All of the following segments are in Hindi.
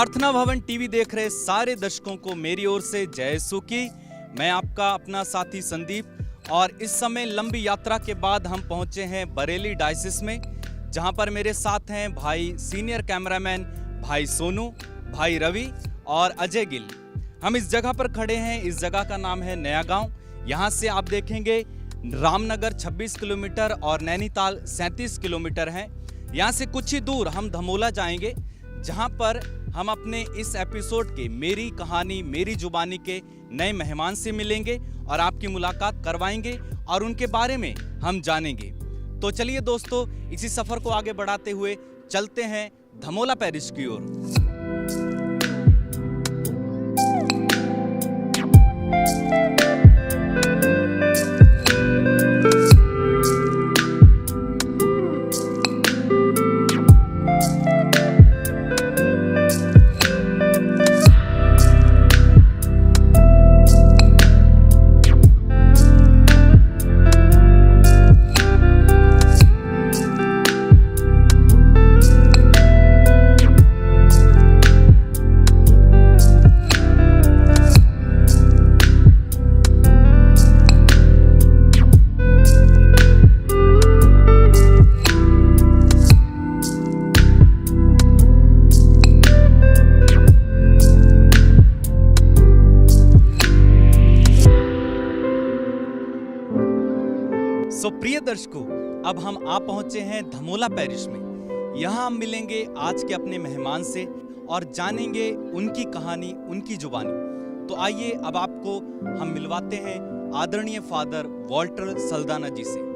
प्रार्थना भवन टीवी देख रहे सारे दर्शकों को मेरी ओर से जय यीशु की। मैं आपका अपना साथी संदीप और इस समय लंबी यात्रा के बाद हम पहुंचे हैं बरेली डायसिस में, जहां पर मेरे साथ हैं भाई सीनियर कैमरामैन भाई सोनू, भाई रवि और अजय गिल। हम इस जगह पर खड़े हैं। इस जगह का नाम है नया गांव। यहां से आप देखेंगे रामनगर 26 किलोमीटर और नैनीताल 37 किलोमीटर है। यहाँ से कुछ ही दूर हम धमोला जाएंगे, जहां पर हम अपने इस एपिसोड के मेरी कहानी मेरी जुबानी के नए मेहमान से मिलेंगे और आपकी मुलाकात करवाएंगे और उनके बारे में हम जानेंगे। तो चलिए दोस्तों, इसी सफर को आगे बढ़ाते हुए चलते हैं धमोला पैरिश की ओर। प्रिय दर्शकों, अब हम आ पहुंचे हैं धमोला पैरिश में। यहाँ हम मिलेंगे आज के अपने मेहमान से और जानेंगे उनकी कहानी उनकी जुबानी। तो आइए अब आपको हम मिलवाते हैं आदरणीय फादर वॉल्टर सल्दाना जी से।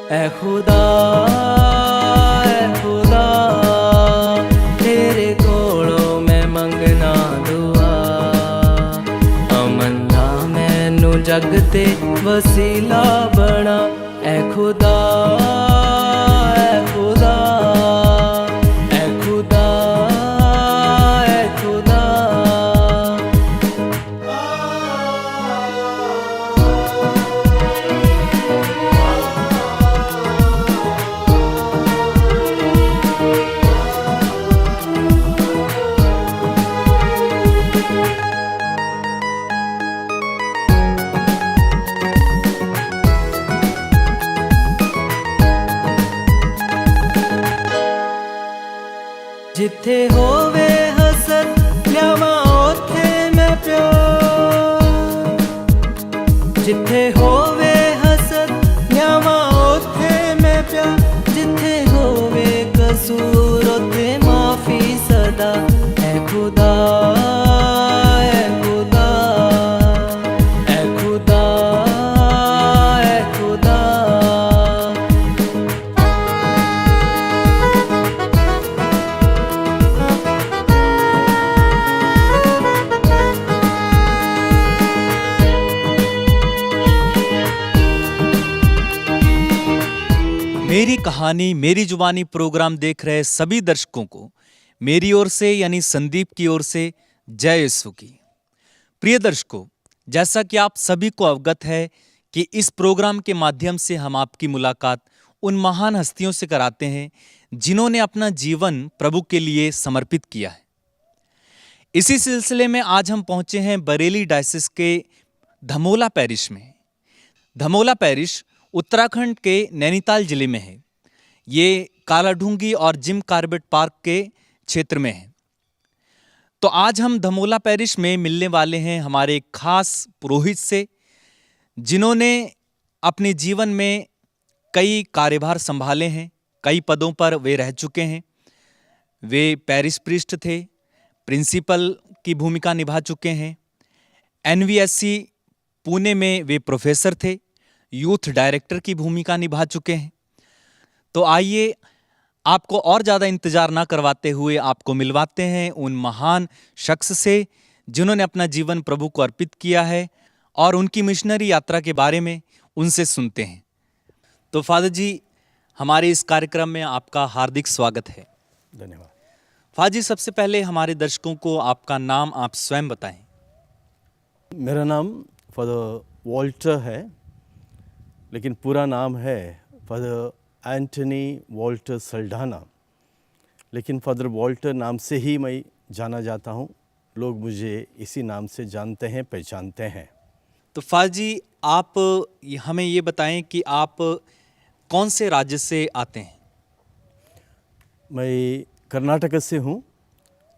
ऐ खुदा तेरे कोलों मैं मंगना दुआ, अमंदा मैनू जग ते वसीला बना। ऐ खुदा ऐ खुदा ऐ खुदा ऐ खुदा। जिथे होवे हसद लियावा ओथे मैं प्यार, जिथे होवे हसद लियावा ओथे मैं प्यार, जिथे होवे कसूर ओथे माफी सदा। ऐ खुदा ऐ खुदा ऐ खुदा ऐ खुदा। मेरी कहानी मेरी जुबानी प्रोग्राम देख रहे सभी दर्शकों को मेरी ओर से यानी संदीप की ओर से जय यीशु की। प्रिय दर्शकों, जैसा कि आप सभी को अवगत है कि इस प्रोग्राम के माध्यम से हम आपकी मुलाकात उन महान हस्तियों से कराते हैं जिन्होंने अपना जीवन प्रभु के लिए समर्पित किया है। इसी सिलसिले में आज हम पहुंचे हैं बरेली डायसिस के धमोला पैरिश में। धमोला पैरिश उत्तराखंड के नैनीताल जिले में है। ये कालाढूंगी और जिम कार्बेट पार्क के क्षेत्र में है। तो आज हम धमोला पैरिश में मिलने वाले हैं हमारे खास पुरोहित से, जिन्होंने अपने जीवन में कई कार्यभार संभाले हैं, कई पदों पर वे रह चुके हैं। वे पैरिश प्रीस्ट थे, प्रिंसिपल की भूमिका निभा चुके हैं। एनवीएससी पुणे में वे प्रोफेसर थे, यूथ डायरेक्टर की भूमिका निभा चुके हैं। तो आइए आपको और ज़्यादा इंतजार ना करवाते हुए आपको मिलवाते हैं उन महान शख्स से जिन्होंने अपना जीवन प्रभु को अर्पित किया है, और उनकी मिशनरी यात्रा के बारे में उनसे सुनते हैं। तो फादर जी, हमारे इस कार्यक्रम में आपका हार्दिक स्वागत है। धन्यवाद। फादर जी, सबसे पहले हमारे दर्शकों को आपका नाम आप स्वयं बताएं। मेरा नाम फादर वॉल्टर है, लेकिन पूरा नाम है फादर एंटनी वॉल्टर सल्ढाना, लेकिन फादर वॉल्टर नाम से ही मैं जाना जाता हूँ। लोग मुझे इसी नाम से जानते हैं, पहचानते हैं। तो फादर जी, आप हमें ये बताएं कि आप कौन से राज्य से आते हैं? मैं कर्नाटक से हूँ।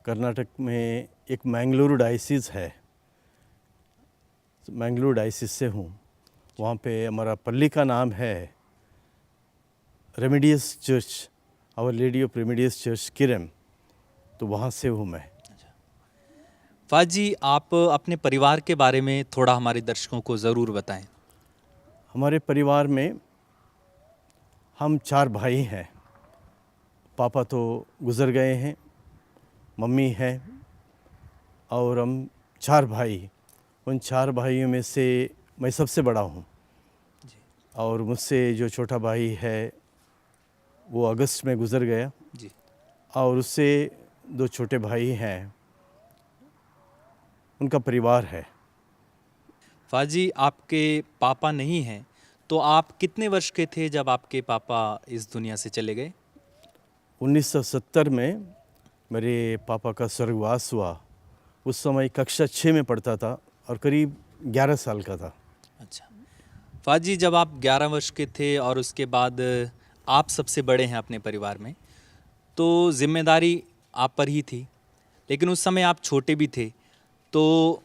कर्नाटक में एक मैंगलोर डायसिस है, मैंगलोर डायसिस से हूँ। वहाँ पे हमारा पल्ली का नाम है Remedios church, our lady of Remedios church किरम, तो वहाँ से हूँ मैं। फादर जी, आप अपने परिवार के बारे में थोड़ा हमारे दर्शकों को ज़रूर बताएं। हमारे परिवार में हम 4 भाई हैं। पापा तो गुज़र गए हैं, मम्मी है, और हम 4 भाई। उन 4 भाइयों में से मैं सबसे बड़ा हूँ, और मुझसे जो छोटा भाई है वो अगस्त में गुज़र गया जी। और उससे 2 छोटे भाई हैं, उनका परिवार है। फादर जी, आपके पापा नहीं हैं, तो आप कितने वर्ष के थे जब आपके पापा इस दुनिया से चले गए? 1970 में मेरे पापा का स्वर्गवास हुआ। उस समय कक्षा 6 में पढ़ता था और करीब 11 साल का था। अच्छा फादर जी, जब आप 11 वर्ष के थे और उसके बाद आप सबसे बड़े हैं अपने परिवार में, तो जिम्मेदारी आप पर ही थी, लेकिन उस समय आप छोटे भी थे, तो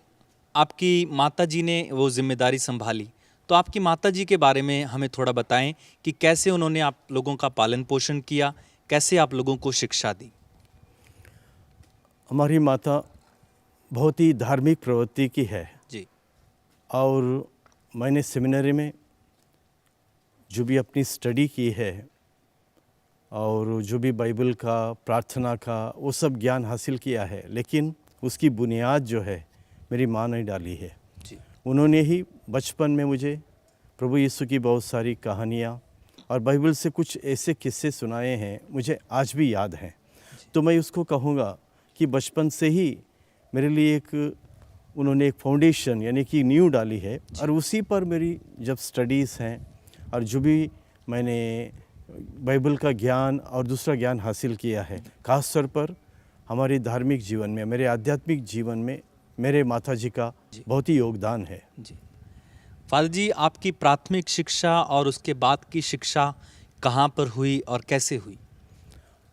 आपकी माताजी ने वो जिम्मेदारी संभाली। तो आपकी माताजी के बारे में हमें थोड़ा बताएं कि कैसे उन्होंने आप लोगों का पालन पोषण किया, कैसे आप लोगों को शिक्षा दी। हमारी माता बहुत ही धार्मिक प्रवृत्ति की है जी। और मैंने सेमिनरी में जो भी अपनी स्टडी की है और जो भी बाइबल का, प्रार्थना का, वो सब ज्ञान हासिल किया है, लेकिन उसकी बुनियाद जो है मेरी माँ ने डाली है। जी। उन्होंने ही बचपन में मुझे प्रभु यीशु की बहुत सारी कहानियाँ और बाइबल से कुछ ऐसे किस्से सुनाए हैं, मुझे आज भी याद हैं। तो मैं उसको कहूँगा कि बचपन से ही मेरे लिए उन्होंने एक फाउंडेशन यानी कि नींव डाली है, और उसी पर मेरी जब स्टडीज़ हैं और जो भी मैंने बाइबल का ज्ञान और दूसरा ज्ञान हासिल किया है, ख़ास तौर पर हमारे धार्मिक जीवन में, मेरे आध्यात्मिक जीवन में मेरे माताजी का बहुत ही योगदान है। जी। फादर जी, आपकी प्राथमिक शिक्षा और उसके बाद की शिक्षा कहाँ पर हुई और कैसे हुई?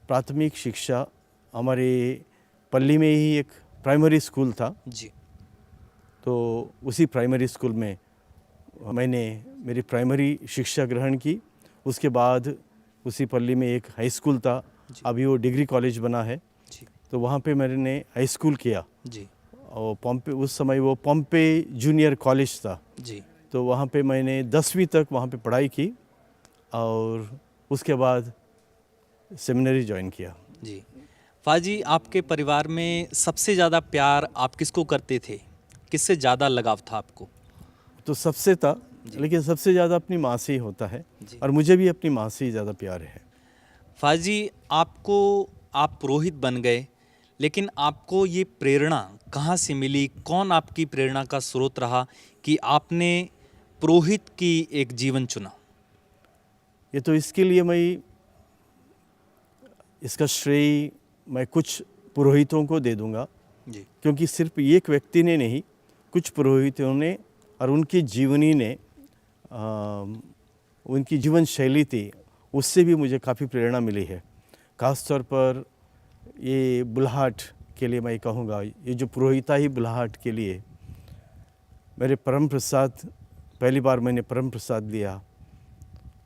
प्राथमिक शिक्षा हमारे पल्ली में ही एक प्राइमरी स्कूल था जी। तो उसी प्राइमरी स्कूल में मैंने मेरी प्राइमरी शिक्षा ग्रहण की। उसके बाद उसी पल्ली में एक हाई स्कूल था, अभी वो डिग्री कॉलेज बना है, तो वहाँ पे मैंने हाई स्कूल किया जी। और पम्पे, उस समय वो पम्पे जूनियर कॉलेज था जी। तो वहाँ पे मैंने 10वीं तक वहाँ पे पढ़ाई की और उसके बाद सेमिनरी ज्वाइन किया। जी। फादर जी, आपके परिवार में सबसे ज़्यादा प्यार आप किसको करते थे? किससे ज़्यादा लगाव था आपको? तो सबसे था, लेकिन सबसे ज़्यादा अपनी माँ से ही होता है, और मुझे भी अपनी माँ से ही ज़्यादा प्यार है। फादर जी, आप पुरोहित बन गए, लेकिन आपको ये प्रेरणा कहाँ से मिली? कौन आपकी प्रेरणा का स्रोत रहा कि आपने पुरोहित की एक जीवन चुना? ये तो इसके लिए इसका श्रेय मैं कुछ पुरोहितों को दे दूंगा जी। क्योंकि सिर्फ एक व्यक्ति ने नहीं, कुछ पुरोहितों ने और उनकी जीवनी ने, उनकी जीवन शैली थी, उससे भी मुझे काफ़ी प्रेरणा मिली है। खास तौर पर ये बुलाहट के लिए मैं कहूँगा, ये जो पुरोहिताई बुलाहट के लिए मेरे परम प्रसाद, पहली बार मैंने परम प्रसाद लिया,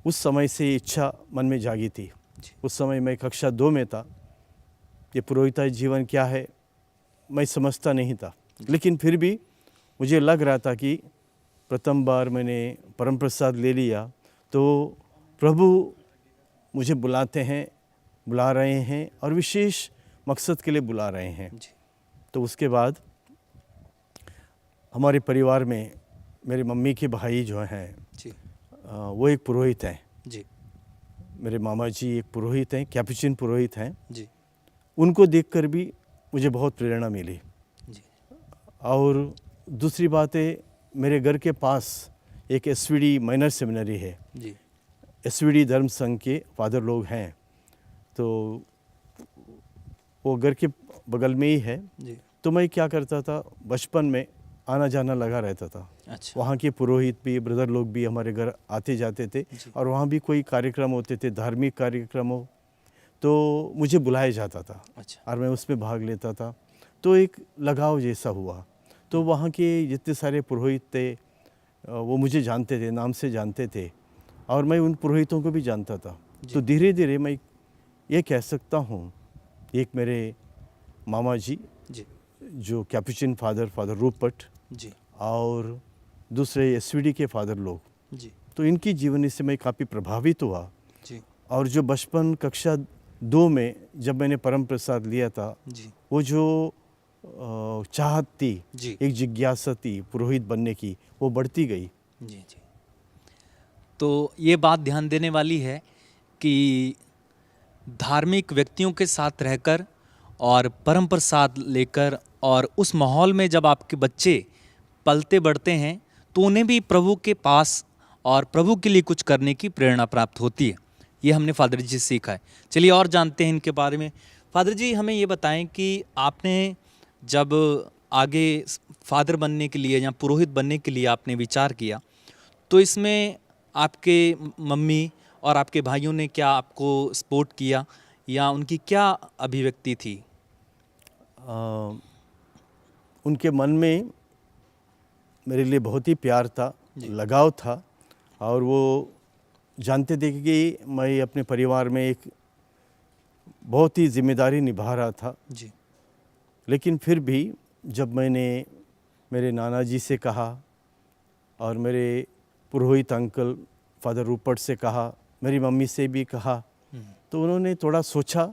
उस समय से इच्छा मन में जागी थी। उस समय मैं कक्षा 2 में था ये पुरोहिताई जीवन क्या है मैं समझता नहीं था, लेकिन फिर भी मुझे लग रहा था कि प्रथम बार मैंने परम प्रसाद ले लिया तो प्रभु मुझे बुला रहे हैं और विशेष मकसद के लिए बुला रहे हैं। तो उसके बाद हमारे परिवार में मेरे मम्मी के भाई जो हैं वो एक पुरोहित हैं जी। मेरे मामा जी एक पुरोहित हैं, कैपुचिन पुरोहित हैं जी। उनको देखकर भी मुझे बहुत प्रेरणा मिली। जी। और दूसरी बात है, मेरे घर के पास एक एसवीडी माइनर सेमिनरी है जी। एसवीडी धर्म संघ के फादर लोग हैं, तो वो घर के बगल में ही है जी। तो मैं क्या करता था, बचपन में आना जाना लगा रहता था। अच्छा। वहाँ के पुरोहित भी, ब्रदर लोग भी हमारे घर आते जाते थे और वहाँ भी कोई कार्यक्रम होते थे, धार्मिक कार्यक्रम हो तो मुझे बुलाया जाता था। अच्छा। और मैं उसमें भाग लेता था, तो एक लगाव जैसा हुआ। तो वहाँ के जितने सारे पुरोहित थे वो मुझे जानते थे, नाम से जानते थे और मैं उन पुरोहितों को भी जानता था। तो धीरे धीरे मैं ये कह सकता हूँ, एक मेरे मामा जी जो कैपुचिन फादर रूपर्ट जी और दूसरे एसवीडी के फादर लोग जी, तो इनकी जीवनी से मैं काफ़ी प्रभावित हुआ जी। और जो बचपन कक्षा 2 में जब मैंने परम प्रसाद लिया था जी, वो जो चाहत थी जी, एक जिज्ञासा थी पुरोहित बनने की, वो बढ़ती गई। जी जी। तो ये बात ध्यान देने वाली है कि धार्मिक व्यक्तियों के साथ रहकर और परम प्रसाद लेकर और उस माहौल में जब आपके बच्चे पलते बढ़ते हैं तो उन्हें भी प्रभु के पास और प्रभु के लिए कुछ करने की प्रेरणा प्राप्त होती है। ये हमने फादर जी से सीखा है। चलिए और जानते हैं इनके बारे में। फादर जी हमें ये बताएं कि आपने जब आगे फादर बनने के लिए या पुरोहित बनने के लिए आपने विचार किया तो इसमें आपके मम्मी और आपके भाइयों ने क्या आपको सपोर्ट किया या उनकी क्या अभिव्यक्ति थी? उनके मन में मेरे लिए बहुत ही प्यार था, लगाव था और वो जानते थे कि मैं अपने परिवार में एक बहुत ही जिम्मेदारी निभा रहा था जी। लेकिन फिर भी जब मैंने मेरे नाना जी से कहा और मेरे पुरोहित अंकल फादर रूपर्ट से कहा, मेरी मम्मी से भी कहा, तो उन्होंने थोड़ा सोचा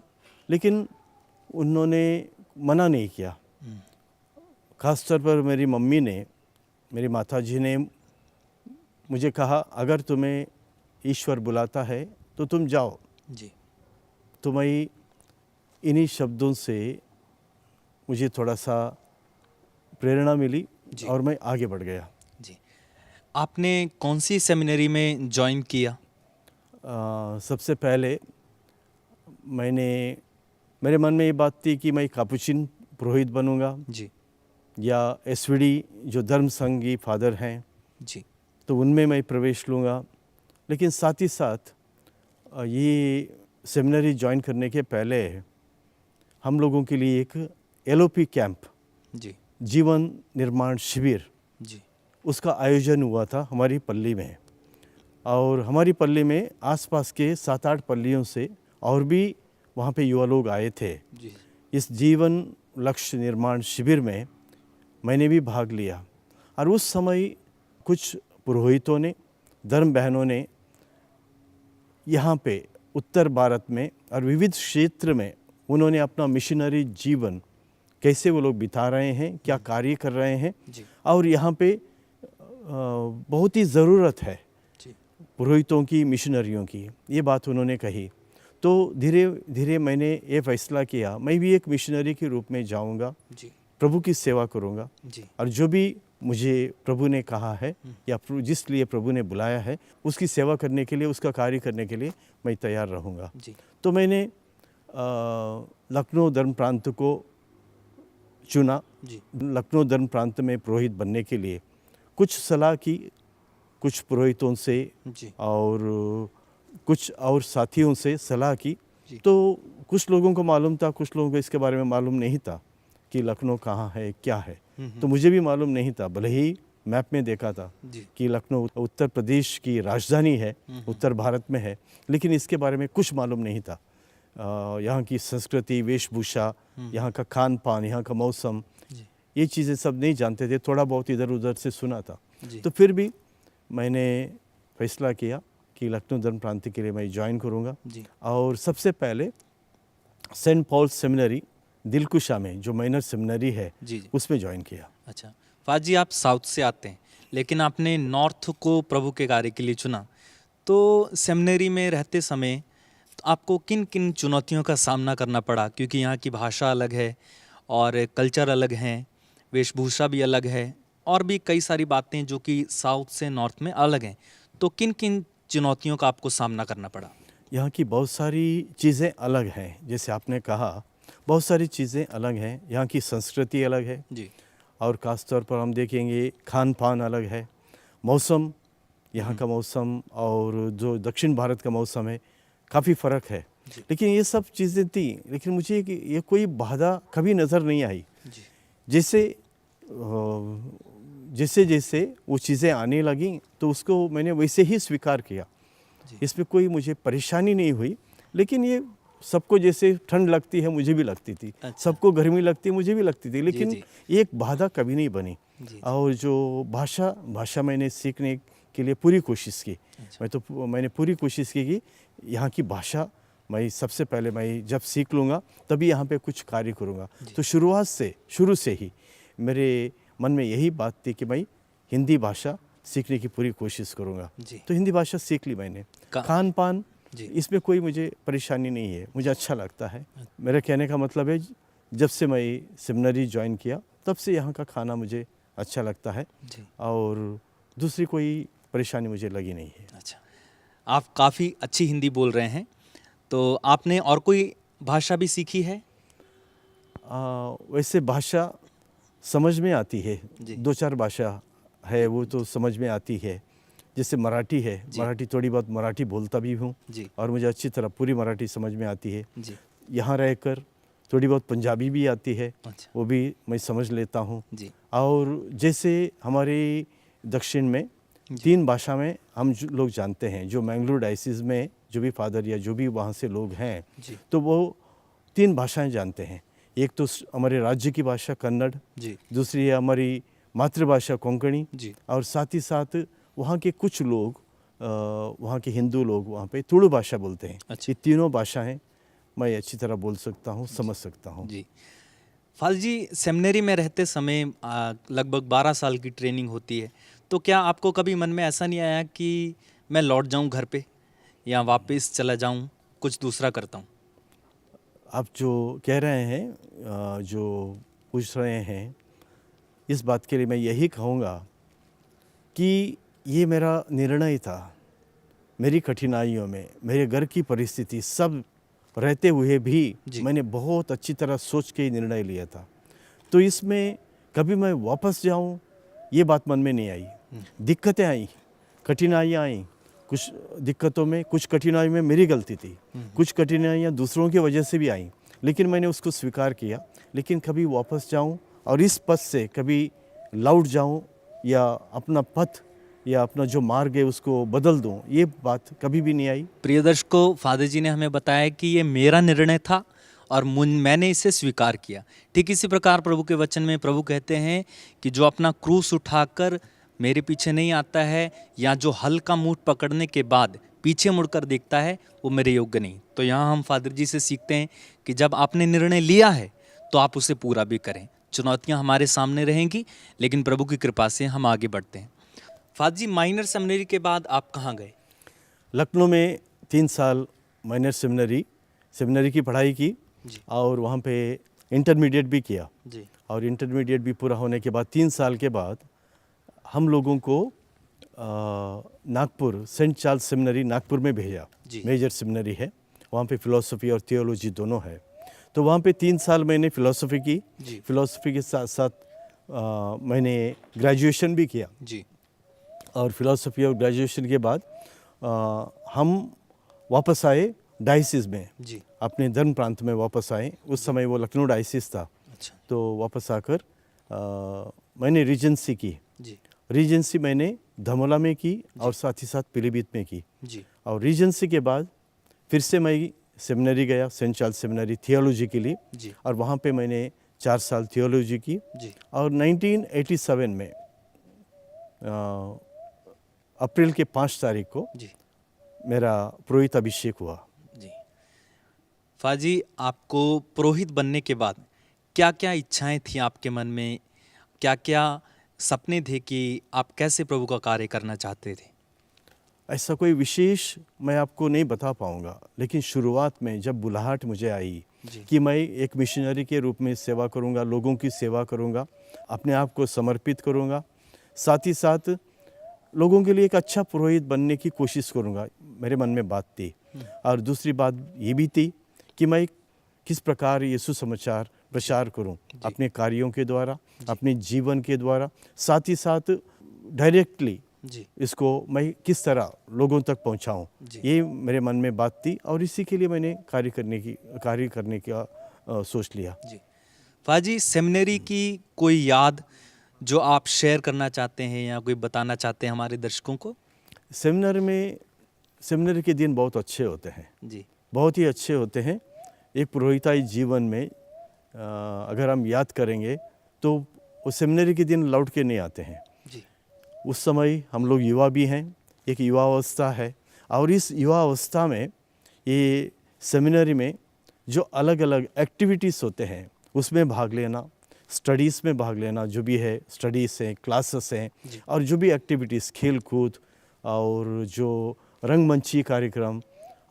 लेकिन उन्होंने मना नहीं किया। ख़ासतौर पर मेरी मम्मी ने, मेरी माता जी ने मुझे कहा अगर तुम्हें ईश्वर बुलाता है तो तुम जाओ जी। तो मैं इन्हीं शब्दों से मुझे थोड़ा सा प्रेरणा मिली और मैं आगे बढ़ गया। जी। आपने कौन सी सेमिनरी में ज्वाइन किया? सबसे पहले मेरे मन में ये बात थी कि मैं कापुचिन पुरोहित बनूंगा जी, या एसवीडी जो धर्म संघी फादर हैं जी, तो उनमें मैं प्रवेश लूँगा। लेकिन साथ ही साथ ये सेमिनरी ज्वाइन करने के पहले हम लोगों के लिए एक एलओपी कैंप जी, जीवन निर्माण शिविर जी, उसका आयोजन हुआ था हमारी पल्ली में। और हमारी पल्ली में आसपास के 7-8 पल्लियों से और भी वहाँ पे युवा लोग आए थे जी। इस जीवन लक्ष्य निर्माण शिविर में मैंने भी भाग लिया। और उस समय कुछ पुरोहितों ने, धर्म बहनों ने यहाँ पे उत्तर भारत में और विविध क्षेत्र में उन्होंने अपना मिशनरी जीवन कैसे वो लोग बिता रहे हैं, क्या कार्य कर रहे हैं और यहाँ पे बहुत ही ज़रूरत है पुरोहितों की, मिशनरियों की, ये बात उन्होंने कही। तो धीरे धीरे मैंने ये फैसला किया मैं भी एक मिशनरी के रूप में जाऊंगा, प्रभु की सेवा करूंगा और जो भी मुझे प्रभु ने कहा है या जिस लिए प्रभु ने बुलाया है उसकी सेवा करने के लिए, उसका कार्य करने के लिए मैं तैयार रहूंगा। तो मैंने लखनऊ धर्म प्रांत को चुना। लखनऊ धर्म प्रांत में पुरोहित बनने के लिए कुछ सलाह की, कुछ पुरोहितों से और कुछ और साथियों से सलाह की। तो कुछ लोगों को मालूम था, कुछ लोगों को इसके बारे में मालूम नहीं था कि लखनऊ कहाँ है, क्या है। तो मुझे भी मालूम नहीं था, भले ही मैप में देखा था कि लखनऊ उत्तर प्रदेश की राजधानी है, उत्तर भारत में है, लेकिन इसके बारे में कुछ मालूम नहीं था। यहाँ की संस्कृति, वेशभूषा, यहाँ का खान पान, यहाँ का मौसम, जी ये चीज़ें सब नहीं जानते थे। थोड़ा बहुत इधर उधर से सुना था। जी तो फिर भी मैंने फैसला किया कि लखनऊ धर्म प्रांति के लिए मैं ज्वाइन करूँगा। जी और सबसे पहले सेंट पॉल सेमिनरी दिलकुशा में जो माइनर सेमिनरी है जी जी। उसमें ज्वाइन किया। अच्छा फाज जी, आप साउथ से आते हैं लेकिन आपने नॉर्थ को प्रभु के कार्य के लिए चुना, तो सेमिनरी में रहते समय आपको किन किन चुनौतियों का सामना करना पड़ा? क्योंकि यहाँ की भाषा अलग है और कल्चर अलग हैं, वेशभूषा भी अलग है और भी कई सारी बातें जो कि साउथ से नॉर्थ में अलग हैं। तो किन किन चुनौतियों का आपको सामना करना पड़ा? यहाँ की बहुत सारी चीज़ें अलग हैं। जैसे आपने कहा, बहुत सारी चीज़ें अलग हैं। यहाँ की संस्कृति अलग है जी और ख़ास तौर पर हम देखेंगे खान पान अलग है, मौसम, यहाँ का मौसम और जो दक्षिण भारत का मौसम है काफ़ी फ़र्क है। जी। लेकिन ये सब चीज़ें थी, लेकिन मुझे ये कोई बाधा कभी नज़र नहीं आई। जी जैसे जैसे वो चीज़ें आने लगी तो उसको मैंने वैसे ही स्वीकार किया। जी। इसमें कोई मुझे परेशानी नहीं हुई। लेकिन ये सबको जैसे ठंड लगती है मुझे भी लगती थी, अच्छा। सबको गर्मी लगती है मुझे भी लगती थी, लेकिन जी। एक बाधा कभी नहीं बनी। जी। और जो भाषा मैंने सीखने के लिए पूरी कोशिश की। अच्छा। मैंने पूरी कोशिश की कि यहाँ की भाषा मैं सबसे पहले मैं जब सीख लूँगा तभी यहाँ पे कुछ कार्य करूँगा। तो शुरू से ही मेरे मन में यही बात थी कि मैं हिंदी भाषा सीखने की पूरी कोशिश करूँगा। जी। तो हिंदी भाषा सीख ली मैंने। खान पान, जी। इसमें कोई मुझे परेशानी नहीं है, मुझे अच्छा लगता है। मेरे कहने का मतलब है, जब से मैं सेमिनरी ज्वाइन किया तब से यहाँ का खाना मुझे अच्छा लगता है जी। और दूसरी कोई परेशानी मुझे लगी नहीं है। अच्छा, आप काफ़ी अच्छी हिंदी बोल रहे हैं, तो आपने और कोई भाषा भी सीखी है? वैसे भाषा समझ में आती है, जी। 2-4 भाषा है वो तो समझ में आती है। जैसे मराठी है, मराठी थोड़ी बहुत मराठी बोलता भी हूँ जी। और मुझे अच्छी तरह पूरी मराठी समझ में आती है। जी। यहाँ रहकर थोड़ी बहुत पंजाबी भी आती है, अच्छा। वो भी मैं समझ लेता हूँ। जी। और जैसे हमारे दक्षिण में 3 भाषा में हम लोग जानते हैं, जो मैंगलोर डायसिस में जो भी फादर या जो भी वहाँ से लोग हैं, जी। तो वो 3 भाषाएं जानते हैं। एक तो हमारे राज्य की भाषा कन्नड़, जी। दूसरी है हमारी मातृभाषा कोंकणी, जी। और साथ ही साथ वहाँ के कुछ लोग, वहाँ के हिंदू लोग वहाँ पे तुलु भाषा बोलते हैं। अच्छा। ये तीनों भाषाएं मैं अच्छी तरह बोल सकता हूँ, समझ सकता हूँ। जी। फाल जी, सेमिनरी में रहते समय लगभग 12 साल की ट्रेनिंग होती है, तो क्या आपको कभी मन में ऐसा नहीं आया कि मैं लौट जाऊं घर पे या वापस चला जाऊं, कुछ दूसरा करता हूं? आप जो कह रहे हैं, जो पूछ रहे हैं, इस बात के लिए मैं यही कहूँगा कि ये मेरा निर्णय था। मेरी कठिनाइयों में, मेरे घर की परिस्थिति सब रहते हुए भी मैंने बहुत अच्छी तरह सोच के निर्णय लिया था। तो इसमें कभी मैं वापस जाऊं ये बात मन में नहीं आई। दिक्कतें आई, कठिनाइयाँ आई, कुछ दिक्कतों में, कुछ कठिनाइयों में मेरी गलती थी, कुछ कठिनाइयाँ दूसरों की वजह से भी आई, लेकिन मैंने उसको स्वीकार किया। लेकिन कभी वापस जाऊं और इस पथ से कभी लौट जाऊं या अपना पथ या अपना जो मार्ग है उसको बदल दूं, ये बात कभी भी नहीं आई। प्रिय दर्शकों, फादर जी ने हमें बताया कि ये मेरा निर्णय था और मैंने इसे स्वीकार किया। ठीक इसी प्रकार प्रभु के वचन में प्रभु कहते हैं कि जो अपना क्रूस उठाकर मेरे पीछे नहीं आता है या जो हल का मूठ पकड़ने के बाद पीछे मुड़कर देखता है, वो मेरे योग्य नहीं। तो यहाँ हम फादर जी से सीखते हैं कि जब आपने निर्णय लिया है तो आप उसे पूरा भी करें। चुनौतियाँ हमारे सामने रहेंगी, लेकिन प्रभु की कृपा से हम आगे बढ़ते हैं। फादर जी, माइनर सेमिनरी के बाद आप कहाँ गए? लखनऊ में 3 साल माइनर सेमिनरी की पढ़ाई की और वहाँ पे इंटरमीडिएट भी किया जी। और इंटरमीडिएट भी पूरा होने के बाद 3 साल के बाद हम लोगों को Nagpur Saint Charles seminary Nagpur में भेजा। मेजर सेमिनरी है, वहाँ पे फिलॉसफी और थियोलॉजी दोनों है। तो वहाँ पे 3 साल मैंने फिलॉसफी की। फिलॉसफी के साथ साथ मैंने ग्रेजुएशन भी किया जी। और फिलॉसफी और ग्रेजुएशन के बाद हम वापस आए डायसिस में जी। अपने धर्म प्रांत में वापस आए। उस समय वो लखनऊ डायसिस था। अच्छा। तो वापस आकर मैंने रीजेंसी की। जी। रीजेंसी मैंने धमोला में की और साथ ही साथ पीलीभीत में की। जी। और रीजेंसी के बाद फिर से मैं सेमिनरी गया, सेंट चार्ल्स सेमिनरी थियोलॉजी के लिए, जी और वहाँ पे मैंने 4 साल थियोलॉजी की। जी और 1987 में अप्रैल के 5 तारीख को जी मेरा पुरोहित अभिषेक हुआ। जी। फाजी, आपको पुरोहित बनने के बाद क्या क्या इच्छाएं थी आपके मन में, क्या क्या सपने थे कि आप कैसे प्रभु का कार्य करना चाहते थे? ऐसा कोई विशेष मैं आपको नहीं बता पाऊँगा, लेकिन शुरुआत में जब बुलाहट मुझे आई जी कि मैं एक मिशनरी के रूप में सेवा करूँगा, लोगों की सेवा करूँगा, अपने आप को समर्पित करूँगा, साथ ही साथ लोगों के लिए एक अच्छा पुरोहित बनने की कोशिश करूँगा, मेरे मन में बात थी। और दूसरी बात ये भी थी कि मैं किस प्रकार यीशु समाचार प्रचार करूं, अपने कार्यों के द्वारा, अपने जीवन के द्वारा, साथ ही साथ डायरेक्टली जी इसको मैं किस तरह लोगों तक पहुंचाऊं, जी। ये मेरे मन में बात थी और इसी के लिए मैंने कार्य करने का सोच लिया। जी। फाजी, सेमिनरी की कोई याद जो आप शेयर करना चाहते हैं या कोई बताना चाहते हैं हमारे दर्शकों को? सेमिनरी के दिन बहुत अच्छे होते हैं, जी बहुत ही अच्छे होते हैं। एक पुरोहिताई जीवन में अगर हम याद करेंगे तो वो सेमिनरी के दिन लौट के नहीं आते हैं। जी उस समय हम लोग युवा भी हैं, एक युवा अवस्था है, और इस युवा अवस्था में ये सेमिनरी में जो अलग अलग एक्टिविटीज़ होते हैं उसमें भाग लेना, स्टडीज़ में भाग लेना, जो भी है स्टडीज़ हैं, क्लासेस हैं, और जो भी एक्टिविटीज़ खेल कूद और जो रंगमंची कार्यक्रम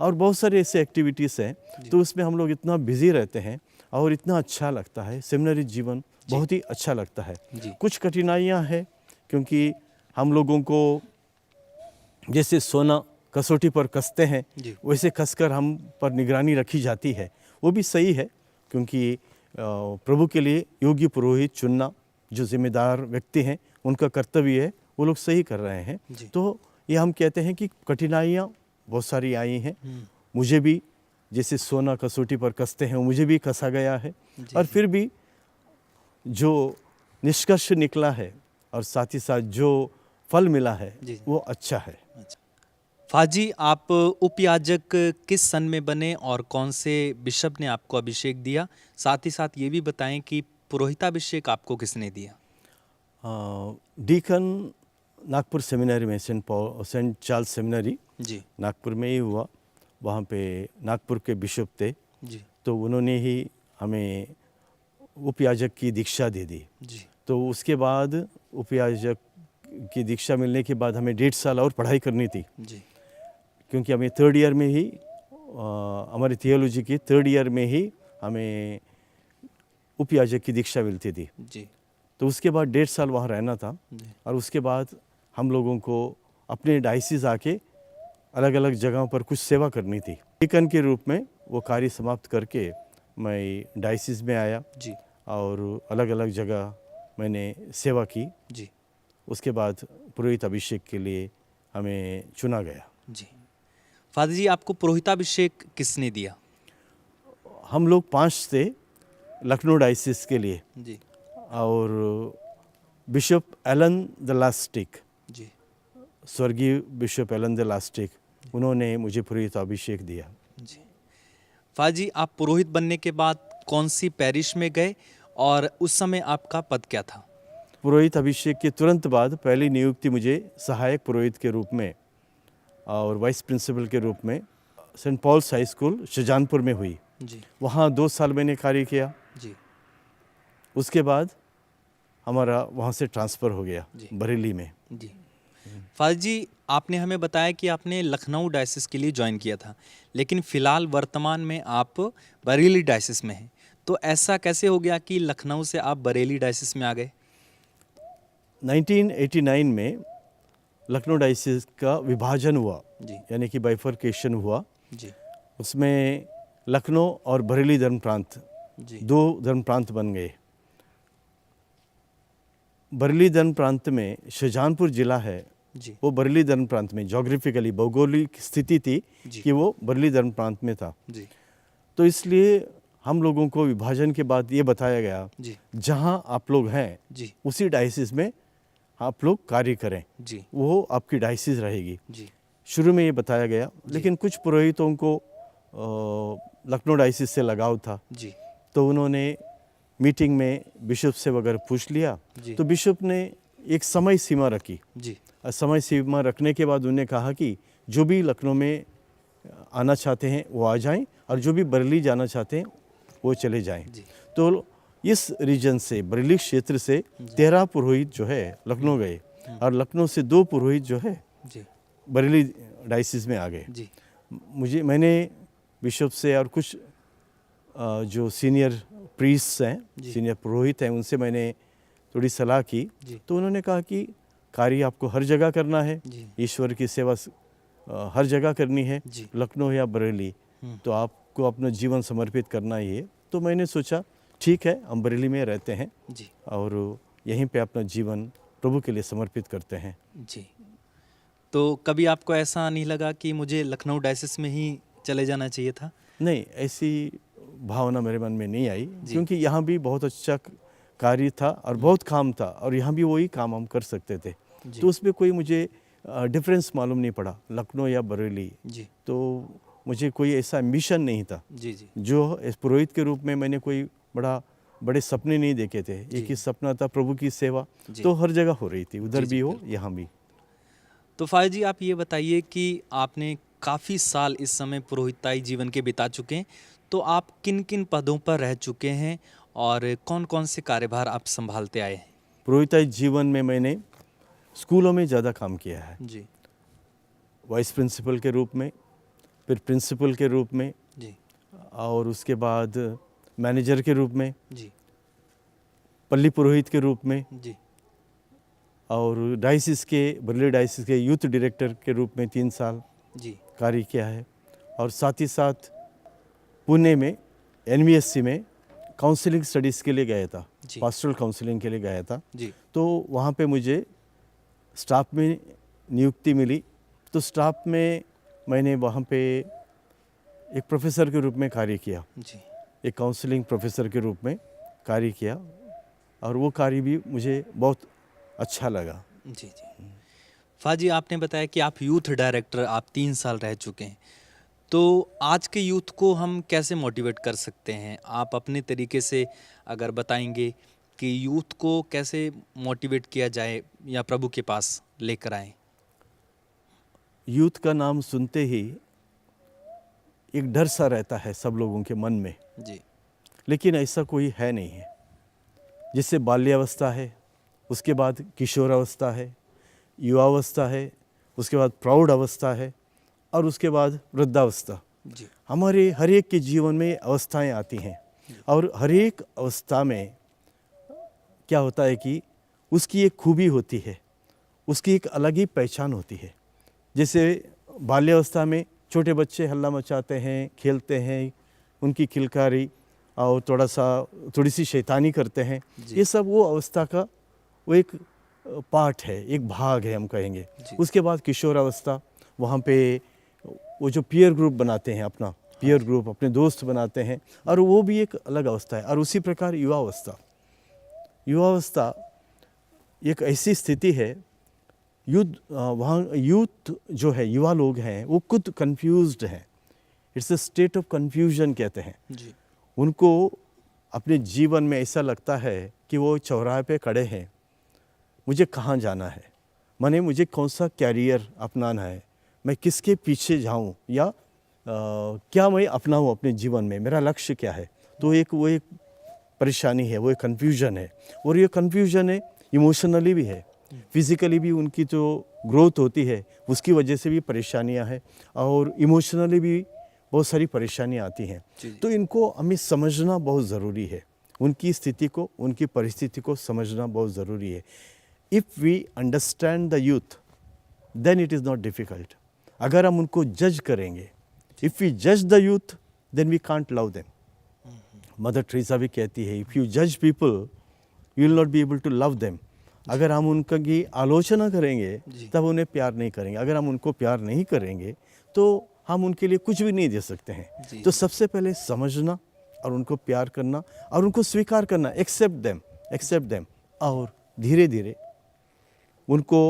और बहुत सारे ऐसे एक्टिविटीज़ हैं, तो उसमें हम लोग इतना बिज़ी रहते हैं और इतना अच्छा लगता है। सेमिनरी जीवन बहुत ही अच्छा लगता है। जी कुछ कठिनाइयाँ हैं क्योंकि हम लोगों को जैसे सोना कसौटी पर कसते हैं जी वैसे कसकर हम पर निगरानी रखी जाती है। वो भी सही है क्योंकि प्रभु के लिए योग्य पुरोहित चुनना जो जिम्मेदार व्यक्ति हैं उनका कर्तव्य है, वो लोग सही कर रहे हैं। जी। तो ये हम कहते हैं कि कठिनाइयाँ बहुत सारी आई हैं। मुझे भी जैसे सोना कसौटी पर कसते हैं मुझे भी कसा गया है, जी, और फिर भी जो निष्कर्ष निकला है और साथ ही साथ जो फल मिला है जी। वो अच्छा है। फाजी, आप उपयाजक किस सन में बने और कौन से बिशप ने आपको अभिषेक दिया? साथ ही साथ ये भी बताएं कि पुरोहिताभिषेक आपको किसने दिया? डीकन नागपुर सेमिनरी में, सेंट चार्ल्स सेमिनरी जी नागपुर में ही हुआ। वहाँ पे नागपुर के बिशप थे, जी तो उन्होंने ही हमें उपयाजक की दीक्षा दे दी। जी तो उसके बाद उपयाजक की दीक्षा मिलने के बाद हमें 1.5 साल और पढ़ाई करनी थी, जी क्योंकि हमें 3rd ईयर में ही हमारी थियोलॉजी की 3rd ईयर में ही हमें उपयाजक की दीक्षा मिलती थी। जी तो उसके बाद 1.5 साल वहाँ रहना था, जी और उसके बाद हम लोगों को अपने डायसिस आके अलग अलग जगहों पर कुछ सेवा करनी थी। डीकन के रूप में वो कार्य समाप्त करके मैं डायसिस में आया जी और अलग अलग जगह मैंने सेवा की। जी उसके बाद पुरोहित अभिषेक के लिए हमें चुना गया। जी। फादर जी, आपको पुरोहिताभिषेक किसने दिया? हम लोग 5 थे लखनऊ डायसिस के लिए, जी और बिशप एलन द लास्टिक, जी स्वर्गीय बिशप एलन द लास्टिक, उन्होंने मुझे पुरोहित अभिषेक दिया। जी। फादर जी, आप पुरोहित बनने के बाद कौन सी पैरिश में गए और उस समय आपका पद क्या था? पुरोहित अभिषेक के तुरंत बाद पहली नियुक्ति मुझे सहायक पुरोहित के रूप में और वाइस प्रिंसिपल के रूप में Saint Paul's high school Shahjahanpur में हुई। जी वहाँ 2 साल मैंने कार्य किया। जी उसके बाद हमारा वहाँ से ट्रांसफ़र हो गया जी। बरेली में। जी। फादर जी, आपने हमें बताया कि आपने लखनऊ डायसिस के लिए ज्वाइन किया था, लेकिन फ़िलहाल वर्तमान में आप बरेली डायसिस में हैं। तो ऐसा कैसे हो गया कि लखनऊ से आप बरेली डायसिस में आ गए? 1989 में लखनऊ डायसिस का विभाजन हुआ, जी यानी कि बाइफर्केशन हुआ। जी उसमें लखनऊ और बरेली धर्म प्रांत, जी 2 धर्म प्रांत बन गए। बरेली धर्म प्रांत में शाहजहानपुर जिला है, जी वो बरेली धर्म प्रांत में जॉग्राफिकली भौगोलिक स्थिति थी जी कि वो बरेली धर्म प्रांत में था। जी तो इसलिए हम लोगों को विभाजन के बाद ये बताया गया, जी जहाँ आप लोग हैं जी उसी डायसिस में आप लोग कार्य करें, जी वो आपकी डायसिस रहेगी। जी शुरू में ये बताया गया, लेकिन कुछ पुरोहितों को लखनऊ डायसिस से लगाव था, जी तो उन्होंने मीटिंग में बिशप से वगैरह पूछ लिया। जी। तो बिशप ने एक समय सीमा रखी। जी समय सीमा रखने के बाद उन्होंने कहा कि जो भी लखनऊ में आना चाहते हैं वो आ जाएं और जो भी बरेली जाना चाहते हैं वो चले जाएं। जी तो इस रीजन से, बरेली क्षेत्र से 13 पुरोहित जो है लखनऊ गए और लखनऊ से 2 पुरोहित जो है जी बरेली डायसिस में आ गए। जी मैंने बिशप से और कुछ जो सीनियर प्रीस्ट हैं, जी। सीनियर पुरोहित हैं, उनसे मैंने थोड़ी सलाह की। जी तो उन्होंने कहा कि कार्य आपको हर जगह करना है, जी ईश्वर की सेवा हर जगह करनी है, जी। लखनऊ या बरेली, तो आपको अपना जीवन समर्पित करना ही है। तो मैंने सोचा ठीक है, हम बरेली में रहते हैं जी और यहीं पे अपना जीवन प्रभु के लिए समर्पित करते हैं। जी। तो कभी आपको ऐसा नहीं लगा कि मुझे लखनऊ डायसिस में ही चले जाना चाहिए था? नहीं, ऐसी भावना मेरे मन में नहीं आई, जी। क्योंकि यहाँ भी बहुत अच्छा कार्य था और बहुत काम था और यहाँ भी वही काम हम कर सकते थे। जी। तो उसमें कोई मुझे डिफरेंस मालूम नहीं पड़ा, लखनऊ या बरेली। जी तो मुझे कोई ऐसा एम्बिशन नहीं था। जी जी जो इस पुरोहित के रूप में मैंने कोई बड़े सपने नहीं देखे थे। जी। एक ही सपना था, प्रभु की सेवा। जी। तो हर जगह हो रही थी, उधर जी, जी, भी हो बिल्कुल। यहाँ भी। तो फायद जी, आप ये बताइए कि आपने काफ़ी साल इस समय पुरोहिताई जीवन के बिता चुके हैं, तो आप किन किन पदों पर रह चुके हैं और कौन कौन से कार्यभार आप संभालते आए हैं? पुरोहिताई जीवन में मैंने स्कूलों में ज़्यादा काम किया है, जी वाइस प्रिंसिपल के रूप में, फिर प्रिंसिपल के रूप में, जी और उसके बाद मैनेजर के रूप में, जी पल्ली पुरोहित के रूप में, जी और बरेली डायसिस के यूथ डायरेक्टर के रूप में 3 साल जी कार्य किया है। और साथ ही साथ पुणे में NVSC में काउंसलिंग स्टडीज़ के लिए गया था, जी। पास्टरल काउंसलिंग के लिए गया था। जी तो वहाँ पे मुझे स्टाफ में नियुक्ति मिली। तो स्टाफ में मैंने वहाँ पे एक प्रोफेसर के रूप में कार्य किया, जी एक काउंसलिंग प्रोफेसर के रूप में कार्य किया, और वो कार्य भी मुझे बहुत अच्छा लगा। जी जी। फाजी, आपने बताया कि आप यूथ डायरेक्टर आप 3 साल रह चुके हैं, तो आज के यूथ को हम कैसे मोटिवेट कर सकते हैं? आप अपने तरीके से अगर बताएंगे कि यूथ को कैसे मोटिवेट किया जाए या प्रभु के पास लेकर आए? यूथ का नाम सुनते ही एक डर सा रहता है सब लोगों के मन में, जी लेकिन ऐसा कोई है नहीं है। जैसे बाल्यावस्था है, उसके बाद किशोरावस्था है, युवावस्था है, उसके बाद प्रौढ़ अवस्था है, और उसके बाद वृद्धावस्था। जी हमारे हर एक के जीवन में अवस्थाएं आती हैं, और हर एक अवस्था में क्या होता है कि उसकी एक खूबी होती है, उसकी एक अलग ही पहचान होती है। जैसे बाल्यावस्था में छोटे बच्चे हल्ला मचाते हैं, खेलते हैं, उनकी खिलकारी और थोड़ी सी शैतानी करते हैं। जी। ये सब वो अवस्था का वो एक पार्ट है, एक भाग है हम कहेंगे। जी। उसके बाद किशोरावस्था, वहाँ पे वो जो पीयर ग्रुप बनाते हैं, अपना पीयर ग्रुप, अपने दोस्त बनाते हैं, और वो भी एक अलग अवस्था है। और उसी प्रकार युवावस्था एक ऐसी स्थिति है, वहाँ यूथ जो है, युवा लोग हैं, वो खुद कंफ्यूज्ड हैं। It's a state of confusion कहते हैं। जी उनको अपने जीवन में ऐसा लगता है कि वो चौराहे पे खड़े हैं, मुझे कहाँ जाना है, माने मुझे कौन सा कैरियर अपनाना है, मैं किसके पीछे जाऊँ, या क्या मैं अपनाऊँ अपने जीवन में, मेरा लक्ष्य क्या है। तो वो एक परेशानी है, वो एक कन्फ्यूजन है। और ये कन्फ्यूजन है इमोशनली भी है, फिज़िकली भी उनकी जो ग्रोथ होती है उसकी वजह से भी परेशानियां हैं, और इमोशनली भी बहुत सारी परेशानियां आती हैं। जी। तो इनको हमें समझना बहुत ज़रूरी है, उनकी स्थिति को, उनकी परिस्थिति को समझना बहुत ज़रूरी है। If we understand the youth then it is not difficult. अगर हम उनको जज करेंगे, इफ़ वी जज the youth then we can't love them. Mother Teresa भी कहती है, इफ़ यू जज people you will not be able to love them. अगर हम उनकी आलोचना करेंगे तब उन्हें प्यार नहीं करेंगे। अगर हम उनको प्यार नहीं करेंगे तो हम उनके लिए कुछ भी नहीं दे सकते हैं। तो सबसे पहले समझना और उनको प्यार करना और उनको स्वीकार करना, एक्सेप्ट देम, और धीरे धीरे उनको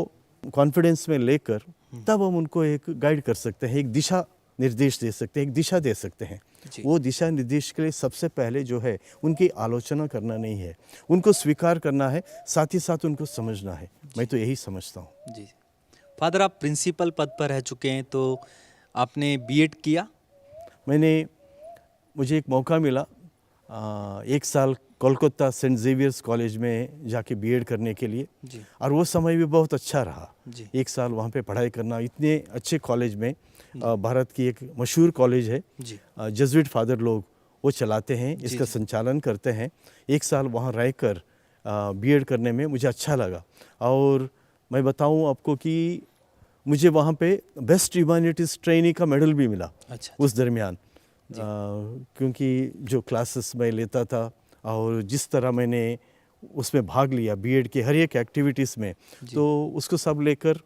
कॉन्फिडेंस में लेकर तब हम उनको एक गाइड कर सकते हैं, एक दिशा निर्देश दे सकते हैं, एक दिशा दे सकते हैं। जी। वो दिशा निर्देश के लिए सबसे पहले जो है उनकी आलोचना करना नहीं है, उनको स्वीकार करना है, साथ ही साथ उनको समझना है। मैं तो यही समझता हूँ। जी फादर, आप प्रिंसिपल पद पर रह चुके हैं, तो आपने बीएड किया? मुझे एक मौका मिला 1 साल कोलकाता सेंट जेवियर्स कॉलेज में जाके बीएड करने के लिए, जी। और वो समय भी बहुत अच्छा रहा। जी। 1 साल वहाँ पे पढ़ाई करना, इतने अच्छे कॉलेज में, भारत की एक मशहूर कॉलेज है, जी। जेजुइट फादर लोग वो चलाते हैं, जी, इसका जी। संचालन करते हैं। 1 साल वहाँ रहकर बीएड करने में मुझे अच्छा लगा, और मैं बताऊँ आपको कि मुझे वहाँ पे बेस्ट ह्यूमैनिटीज़ ट्रेनी का मेडल भी मिला। अच्छा। उस दरमियान क्योंकि जो क्लासेस मैं लेता था और जिस तरह मैंने उसमें भाग लिया बीएड के हर एक एक्टिविटीज़ में, तो उसको सब लेकर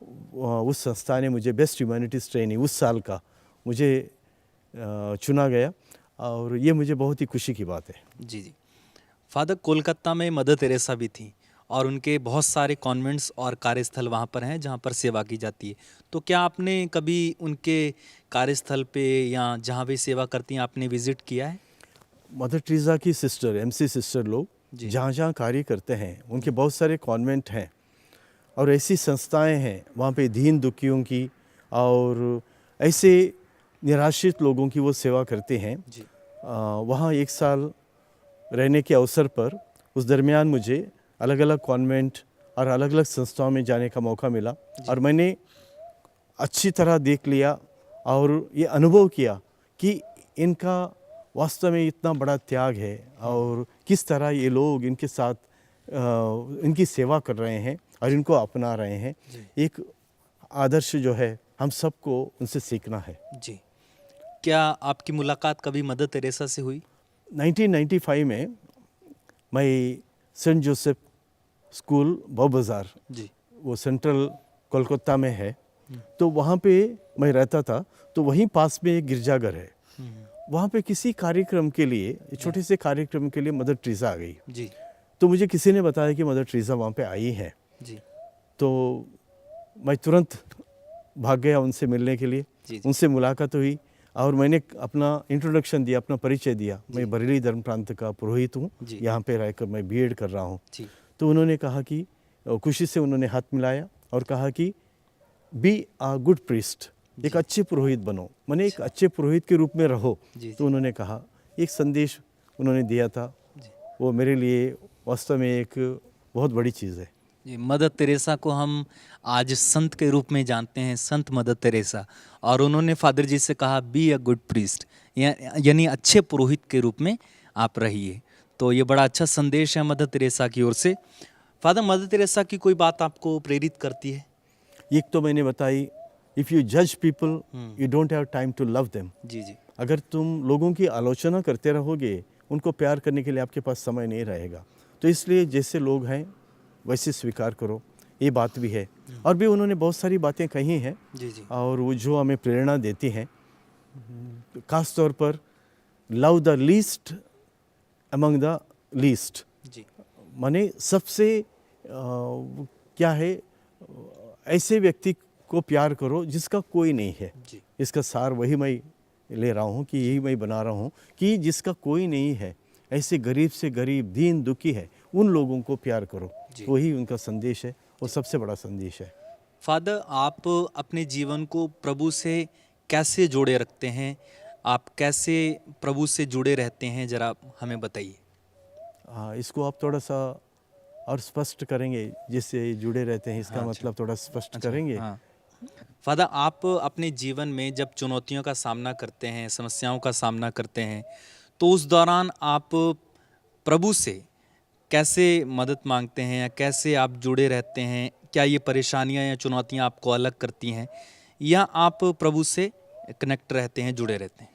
उस संस्था ने मुझे बेस्ट ह्यूमैनिटीज़ ट्रेनिंग उस साल का मुझे चुना गया, और ये मुझे बहुत ही खुशी की बात है। जी जी फादर, कोलकाता में मदर तेरेसा भी थी और उनके बहुत सारे कॉन्वेंट्स और कार्यस्थल वहाँ पर हैं जहाँ पर सेवा की जाती है। तो क्या आपने कभी उनके कार्यस्थल पे या जहाँ भी सेवा करती हैं आपने विजिट किया है? मदर टेरेसा की सिस्टर, एमसी सिस्टर लोग जी। जहाँ जहाँ कार्य करते हैं, उनके बहुत सारे कॉन्वेंट हैं और ऐसी संस्थाएं हैं वहाँ पे दीन दुखियों की और ऐसे निराश्रित लोगों की वो सेवा करते हैं। जी। वहाँ 1 साल रहने के अवसर पर उस दरमियान मुझे अलग अलग कॉन्वेंट और अलग अलग संस्थाओं में जाने का मौका मिला, और मैंने अच्छी तरह देख लिया और ये अनुभव किया कि इनका वास्तव में इतना बड़ा त्याग है और किस तरह ये लोग इनके साथ इनकी सेवा कर रहे हैं और इनको अपना रहे हैं। एक आदर्श जो है हम सबको उनसे सीखना है। जी। क्या आपकी मुलाकात कभी मदर तेरेसा से हुई? 1995 में मैं सेंट जोसेफ स्कूल बौ बाज़ार, जी। वो सेंट्रल कोलकाता में है, तो वहाँ पे मैं रहता था। तो वहीं पास में एक गिरजाघर है, वहाँ पे किसी कार्यक्रम के लिए, छोटे से कार्यक्रम के लिए मदर टेरेसा आ गई। जी। तो मुझे किसी ने बताया कि मदर टेरेसा वहाँ पे आई है। जी। तो मैं तुरंत भाग गया उनसे मिलने के लिए। जी। उनसे मुलाकात हुई और मैंने अपना इंट्रोडक्शन दिया, अपना परिचय दिया। मैं बरेली धर्म प्रांत का पुरोहित हूँ, यहाँ पे रहकर मैं बीएड कर रहा हूँ। तो उन्होंने कहा कि खुशी से उन्होंने हाथ मिलाया और कहा कि बी आ गुड प्रीस्ट, एक अच्छे पुरोहित बनो, माने एक अच्छे पुरोहित के रूप में रहो। तो उन्होंने कहा, एक संदेश उन्होंने दिया था, वो मेरे लिए वास्तव में एक बहुत बड़ी चीज़ है। मदर तेरेसा को हम आज संत के रूप में जानते हैं, संत मदर तेरेसा, और उन्होंने फादर जी से कहा बी अ गुड प्रीस्ट, यानी अच्छे पुरोहित के रूप में आप रहिए। तो ये बड़ा अच्छा संदेश है मदर तेरेसा की ओर से। फादर, मदर तेरेसा की कोई बात आपको प्रेरित करती है? एक तो मैंने बताई, इफ़ यू जज people you don't have time to love them. जी जी। अगर तुम लोगों की आलोचना करते रहोगे, उनको प्यार करने के लिए आपके पास समय नहीं रहेगा। तो इसलिए जैसे लोग हैं वैसे स्वीकार करो, ये बात भी है। और भी उन्होंने बहुत सारी बातें कही हैं। जी जी। और वो जो हमें प्रेरणा देती हैं, खास तौर पर love the least among the least, जी। माने सबसे क्या है, ऐसे व्यक्ति को प्यार करो जिसका कोई नहीं है। जी। इसका इसका सार वही मैं ले रहा हूँ कि यही मैं बना रहा हूँ कि जिसका कोई नहीं है, ऐसे गरीब से गरीब दीन दुखी है, उन लोगों को प्यार करो। वही उनका संदेश है, वो सबसे बड़ा संदेश है। फादर, आप अपने जीवन को प्रभु से कैसे जोड़े रखते हैं? आप कैसे प्रभु से जुड़े रहते हैं, जरा हमें बताइए। इसको आप थोड़ा सा और स्पष्ट करेंगे, जिससे जुड़े रहते हैं इसका मतलब थोड़ा स्पष्ट करेंगे। हाँ। फादर, आप अपने जीवन में जब चुनौतियों का सामना करते हैं, समस्याओं का सामना करते हैं, तो उस दौरान आप प्रभु से कैसे मदद मांगते हैं या कैसे आप जुड़े रहते हैं? क्या ये परेशानियां या चुनौतियां आपको अलग करती हैं, या आप प्रभु से कनेक्ट रहते हैं, जुड़े रहते हैं?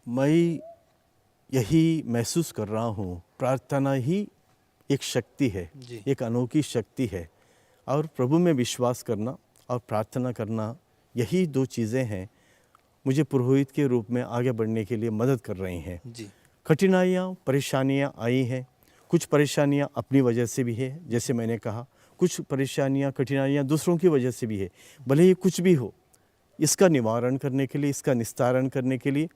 मैं यही महसूस कर रहा हूँ, प्रार्थना ही एक शक्ति है, एक अनोखी शक्ति है, और प्रभु में विश्वास करना और प्रार्थना करना, यही 2 चीज़ें हैं मुझे पुरोहित के रूप में आगे बढ़ने के लिए मदद कर रही हैं। कठिनाइयाँ, परेशानियाँ आई हैं, कुछ परेशानियाँ अपनी वजह से भी है, जैसे मैंने कहा, कुछ परेशानियाँ, कठिनाइयाँ दूसरों की वजह से भी है। भले ही कुछ भी हो, इसका निवारण करने के लिए, इसका निस्तारण करने के लिए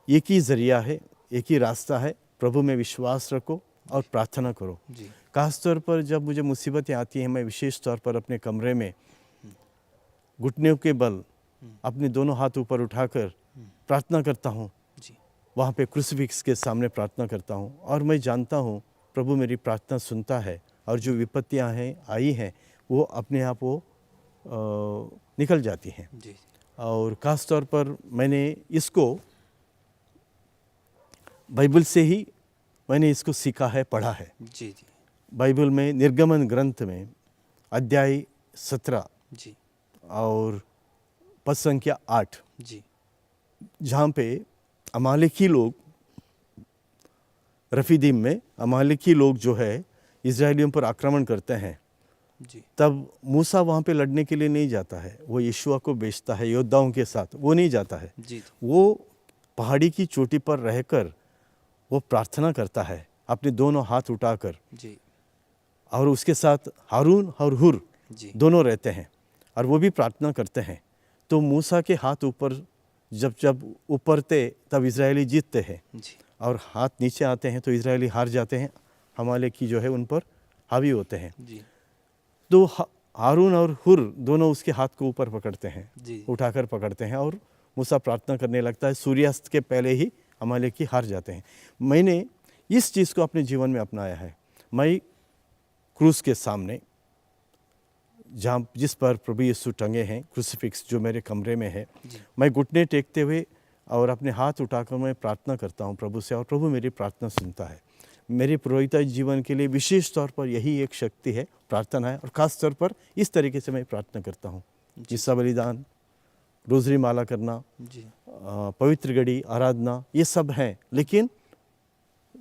एक ही ज़रिया है, एक ही रास्ता है। प्रभु में विश्वास रखो और प्रार्थना करो। जी। खास तौर पर जब मुझे मुसीबतें आती हैं, मैं विशेष तौर पर अपने कमरे में घुटनों के बल अपने दोनों हाथ ऊपर उठाकर प्रार्थना करता हूँ। जी। वहाँ पे क्रूसिफिक्स के सामने प्रार्थना करता हूँ और मैं जानता हूँ प्रभु मेरी प्रार्थना सुनता है और जो विपत्तियाँ हैं आई हैं वो अपने आप वो निकल जाती हैं। जी। और ख़ास तौर पर मैंने इसको बाइबल से ही मैंने इसको सीखा है, पढ़ा है। जी। जी। बाइबल में निर्गमन ग्रंथ में अध्याय 17 जी। और पद संख्या 8, जी। जहाँ पे अमालेकी लोग, रफीदीम में अमालेकी लोग जो है इजरायलियों पर आक्रमण करते हैं, जी। तब मूसा वहाँ पे लड़ने के लिए नहीं जाता है। वो यीशुआ को भेजता है योद्धाओं के साथ, वो नहीं जाता है। जी। वो पहाड़ी की चोटी पर रहकर वो प्रार्थना करता है अपने दोनों हाथ उठाकर, जी। और उसके साथ हारून और हुर जी। दोनों रहते हैं और वो भी प्रार्थना करते हैं। तो मूसा के हाथ ऊपर जब जब ऊपरते तब इजरायली जीतते हैं, जी। और हाथ नीचे आते हैं तो इजरायली हार जाते हैं, अमालेकी जो है उन पर हावी होते हैं। जी। तो हारून और हुर दोनों उसके हाथ को ऊपर पकड़ते हैं, जी। उठाकर पकड़ते हैं, और मूसा प्रार्थना करने लगता है। सूर्यास्त के पहले ही अमालेकी हार जाते हैं। मैंने इस चीज़ को अपने जीवन में अपनाया है। मैं क्रूस के सामने जहाँ जिस पर प्रभु यीशु टंगे हैं, क्रूसिफिक्स जो मेरे कमरे में है, मैं घुटने टेकते हुए और अपने हाथ उठाकर मैं प्रार्थना करता हूँ प्रभु से, और प्रभु मेरी प्रार्थना सुनता है। मेरे पुरोहिताई जीवन के लिए विशेष तौर पर यही एक शक्ति है, प्रार्थना है, और ख़ास तौर पर इस तरीके से मैं प्रार्थना करता हूँ। हिस्सा बलिदान, रोज़री माला करना, जी। पवित्र घड़ी, आराधना, ये सब हैं, लेकिन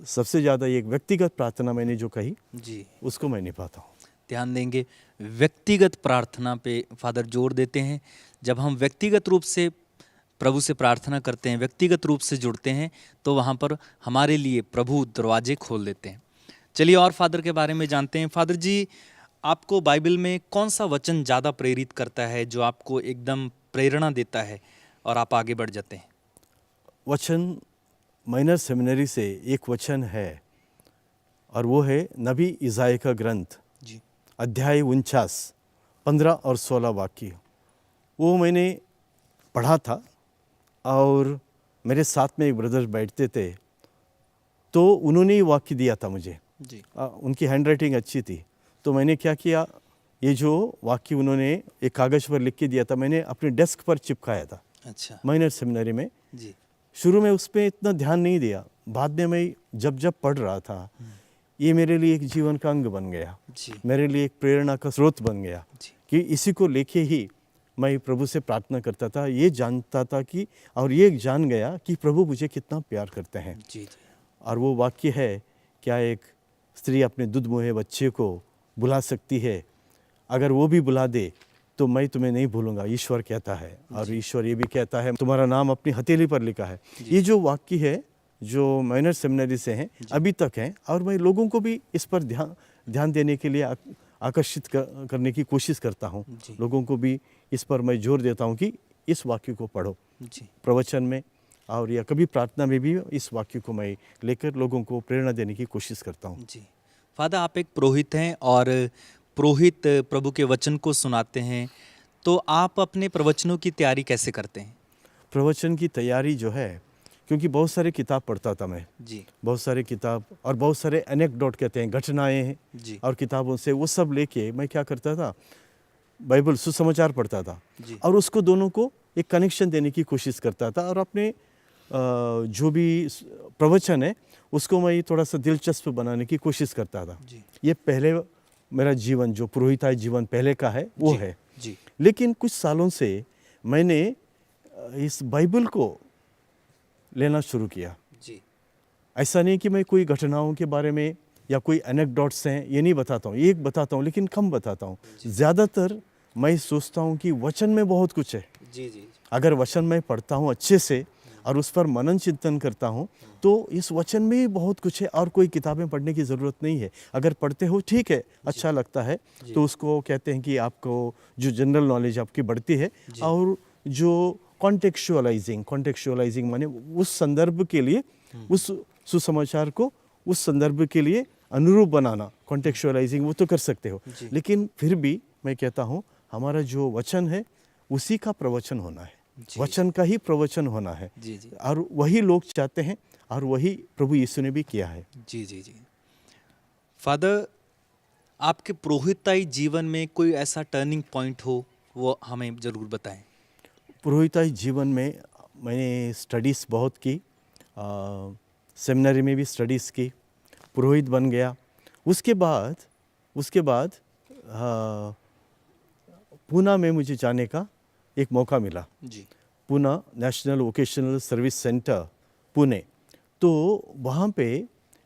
सबसे ज़्यादा एक व्यक्तिगत प्रार्थना मैंने जो कही, जी। उसको मैं निभाता हूँ। ध्यान देंगे, व्यक्तिगत प्रार्थना पे फादर जोर देते हैं। जब हम व्यक्तिगत रूप से प्रभु से प्रार्थना करते हैं, व्यक्तिगत रूप से जुड़ते हैं, तो वहाँ पर हमारे लिए प्रभु दरवाजे खोल देते हैं। चलिए और फादर के बारे में जानते हैं। फादर जी, आपको बाइबल में कौन सा वचन ज़्यादा प्रेरित करता है, जो आपको एकदम प्रेरणा देता है और आप आगे बढ़ जाते हैं? वचन माइनर सेमिनरी से एक वचन है, और वो है नबी इज़ाया का ग्रंथ, जी। अध्याय 49, 15 और 16 वाक्य। वो मैंने पढ़ा था, और मेरे साथ में एक ब्रदर बैठते थे, तो उन्होंने ही वाक्य दिया था मुझे। जी। उनकी हैंडराइटिंग अच्छी थी, तो मैंने क्या किया, ये जो वाक्य उन्होंने एक कागज़ पर लिख के दिया था, मैंने अपने डेस्क पर चिपकाया था। अच्छा। माइनर सेमिनरी में। जी। शुरू में उस पर इतना ध्यान नहीं दिया, बाद में मैं जब पढ़ रहा था, ये मेरे लिए एक जीवन का अंग बन गया, जी। मेरे लिए एक प्रेरणा का स्रोत बन गया, जी। कि इसी को लेके ही मैं प्रभु से प्रार्थना करता था। ये जानता था कि, और ये जान गया कि प्रभु मुझे कितना प्यार करते हैं। जी। और वो वाक्य है, क्या एक स्त्री अपने दूध मुहे बच्चे को बुला सकती है? अगर वो भी बुला दे तो मैं तुम्हें नहीं भूलूंगा, ईश्वर कहता है। और ईश्वर ये भी कहता है, तुम्हारा नाम अपनी हथेली पर लिखा है। ये जो वाक्य है, जो माइनर सेमिनरी से हैं, अभी तक हैं, और मैं लोगों को भी इस पर ध्यान देने के लिए आकर्षित करने की कोशिश करता हूँ। लोगों को भी इस पर मैं जोर देता हूँ कि इस वाक्य को पढ़ो, जी। प्रवचन में और या कभी प्रार्थना में भी इस वाक्य को मैं लेकर लोगों को प्रेरणा देने की कोशिश करता हूँ। जी। फादर, आप एक पुरोहित हैं और पुरोहित प्रभु के वचन को सुनाते हैं, तो आप अपने प्रवचनों की तैयारी कैसे करते हैं? प्रवचन की तैयारी जो है, क्योंकि बहुत सारे किताब पढ़ता था मैं, जी। बहुत सारे किताब, और बहुत सारे एनेक्डोट कहते हैं, घटनाएं हैं, जी। और किताबों से वो सब लेके मैं क्या करता था, बाइबल सुसमाचार पढ़ता था, जी। और उसको दोनों को एक कनेक्शन देने की कोशिश करता था, और अपने जो भी प्रवचन है उसको मैं थोड़ा सा दिलचस्प बनाने की कोशिश करता था। जी। ये पहले मेरा जीवन, जो पुरोहिताई जीवन पहले का है, वो है। जी। लेकिन कुछ सालों से मैंने इस बाइबल को लेना शुरू किया। जी। ऐसा नहीं कि मैं कोई घटनाओं के बारे में या कोई एनेक्डोट्स हैं ये नहीं बताता हूँ, एक बताता हूँ, लेकिन कम बताता हूँ। ज़्यादातर मैं सोचता हूँ कि वचन में बहुत कुछ है। जी। जी। अगर वचन मैं पढ़ता हूँ अच्छे से और उस पर मनन चिंतन करता हूँ तो इस वचन में ही बहुत कुछ है और कोई किताबें पढ़ने की ज़रूरत नहीं है। अगर पढ़ते हो ठीक है, अच्छा लगता है तो उसको कहते हैं कि आपको जो जनरल नॉलेज आपकी बढ़ती है। और जो कॉन्टेक्चुअलाइजिंग माने उस संदर्भ के लिए, उस सुसमाचार को उस संदर्भ के लिए अनुरूप बनाना, कॉन्टेक्चुअलाइजिंग वो तो कर सकते हो, लेकिन फिर भी मैं कहता हूँ हमारा जो वचन है उसी का प्रवचन होना है, वचन का ही प्रवचन होना है। और वही लोग चाहते हैं और वही प्रभु यीशु ने भी किया है। जी जी जी। फादर, आपके पुरोहिताई जीवन में कोई ऐसा टर्निंग पॉइंट हो वो हमें ज़रूर बताएं। पुरोहिताई जीवन में मैंने स्टडीज़ बहुत की, सेमिनरी में भी स्टडीज़ की, पुरोहित बन गया। उसके बाद पूना में मुझे जाने का एक मौका मिला जी। Poona national vocational service centre Pune. तो वहाँ पे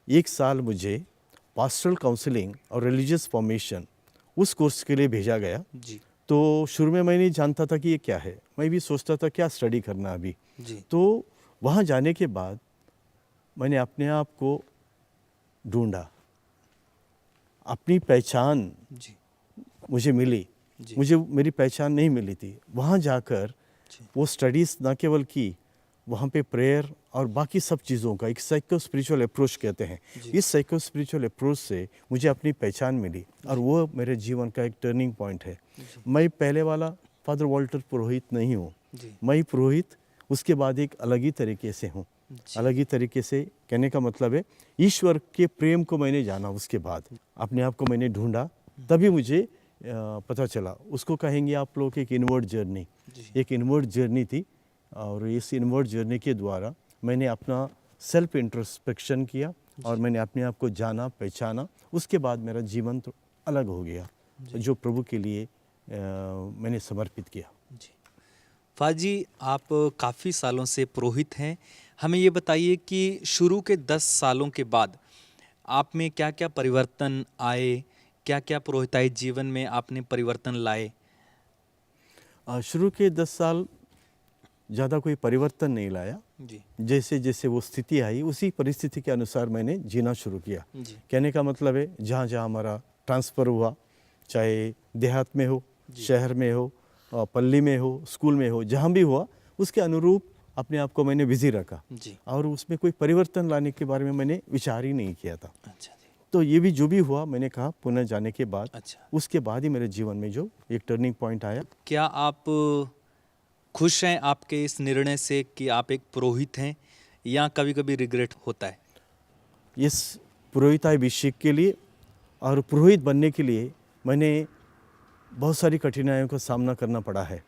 एक साल मुझे पास्टरल काउंसलिंग और रिलीजियस फॉर्मेशन उस कोर्स के लिए भेजा गया। जी तो शुरू में मैं नहीं जानता था कि ये क्या है, मैं भी सोचता था क्या स्टडी करना अभी। जी। तो वहाँ जाने के बाद मैंने अपने आप को ढूंढा, अपनी पहचान जी मुझे मिली। जी। मुझे मेरी पहचान नहीं मिली थी। वहाँ जाकर वो स्टडीज़ ना केवल की, वहाँ पे प्रेयर और बाकी सब चीज़ों का एक साइको स्पिरिचुअल अप्रोच कहते हैं। इस साइको स्पिरिचुअल अप्रोच से मुझे अपनी पहचान मिली और वो मेरे जीवन का एक टर्निंग पॉइंट है। मैं पहले वाला फादर वॉल्टर पुरोहित नहीं हूँ, मैं पुरोहित उसके बाद एक अलग ही तरीके से हूँ। अलग ही तरीके से कहने का मतलब है ईश्वर के प्रेम को मैंने जाना, उसके बाद अपने आप को मैंने ढूंढा, तभी मुझे पता चला। उसको कहेंगे आप लोग एक इनवर्ड जर्नी, एक इनवर्ड जर्नी थी। और इस इनवर्ड जर्नी के द्वारा मैंने अपना सेल्फ इंट्रोस्पेक्शन किया और मैंने अपने आप को जाना, पहचाना। उसके बाद मेरा जीवन तो अलग हो गया, जो प्रभु के लिए मैंने समर्पित किया। जी। फादर जी, आप काफ़ी सालों से पुरोहित हैं। हमें ये बताइए कि शुरू के 10 सालों के बाद आप में क्या क्या परिवर्तन आए, क्या क्या पुरोहिताई जीवन में आपने परिवर्तन लाए? शुरू के 10 साल ज़्यादा कोई परिवर्तन नहीं लाया। जी जैसे जैसे वो स्थिति आई उसी परिस्थिति के अनुसार मैंने जीना शुरू किया। जी। कहने का मतलब है जहाँ जहाँ हमारा ट्रांसफ़र हुआ, चाहे देहात में हो, शहर में हो, पल्ली में हो, स्कूल में हो, जहाँ भी हुआ उसके अनुरूप अपने आप को मैंने बिजी रखा। जी। और उसमें कोई परिवर्तन लाने के बारे में मैंने विचार ही नहीं किया था। अच्छा जी। तो ये भी जो भी हुआ, मैंने कहा पुणे जाने के बाद, अच्छा, उसके बाद ही मेरे जीवन में जो एक टर्निंग पॉइंट आया। क्या आप खुश हैं आपके इस निर्णय से कि आप एक पुरोहित हैं, या कभी कभी रिग्रेट होता है? इस पुरोहिताभिषेक के लिए और पुरोहित बनने के लिए मैंने बहुत सारी कठिनाइयों का सामना करना पड़ा है।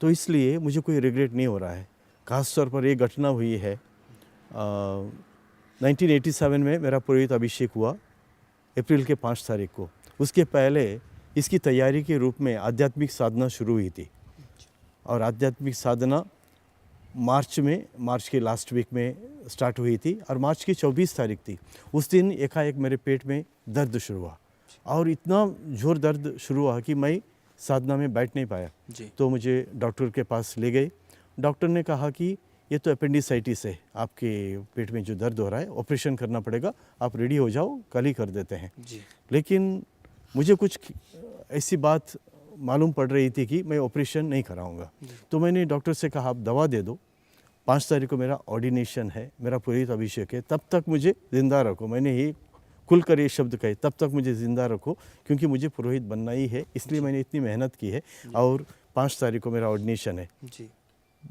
तो इसलिए मुझे कोई रिग्रेट नहीं हो रहा है। खास तौर पर एक घटना हुई है, 1987 में मेरा पुरोहित अभिषेक हुआ, अप्रैल के 5 तारीख को। उसके पहले इसकी तैयारी के रूप में आध्यात्मिक साधना शुरू हुई थी और आध्यात्मिक साधना मार्च के लास्ट वीक में स्टार्ट हुई थी और मार्च की 24 तारीख थी। उस दिन एकाएक मेरे पेट में दर्द शुरू हुआ और इतना जोर दर्द शुरू हुआ कि मैं साधना में बैठ नहीं पाया। तो मुझे डॉक्टर के पास ले गए। डॉक्टर ने कहा कि ये तो अपेंडिसाइटिस है, आपके पेट में जो दर्द हो रहा है, ऑपरेशन करना पड़ेगा, आप रेडी हो जाओ, कल ही कर देते हैं। लेकिन मुझे कुछ ऐसी बात मालूम पड़ रही थी कि मैं ऑपरेशन नहीं कराऊंगा। तो मैंने डॉक्टर से कहा आप दवा दे दो, 5 तारीख को मेरा ऑर्डिनेशन है, मेरा पुरोहित अभिषेक है, तब तक मुझे ज़िंदा रखो। मैंने ये खुलकर ये शब्द कहे, तब तक मुझे ज़िंदा रखो, क्योंकि मुझे पुरोहित बनना ही है, इसलिए मैंने इतनी मेहनत की है। और 5 तारीख को मेरा ऑर्डिनेशन है,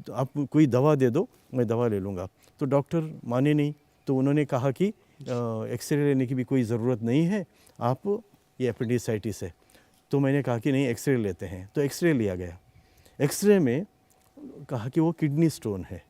तो आप कोई दवा दे दो, मैं दवा ले लूँगा। तो डॉक्टर माने नहीं, तो उन्होंने कहा कि एक्सरे लेने की भी कोई ज़रूरत नहीं है, आप ये अपेंडिसाइटिस है। तो मैंने कहा कि नहीं, एक्सरे लेते हैं। तो एक्सरे लिया गया। एक्सरे में कहा कि वो किडनी स्टोन है,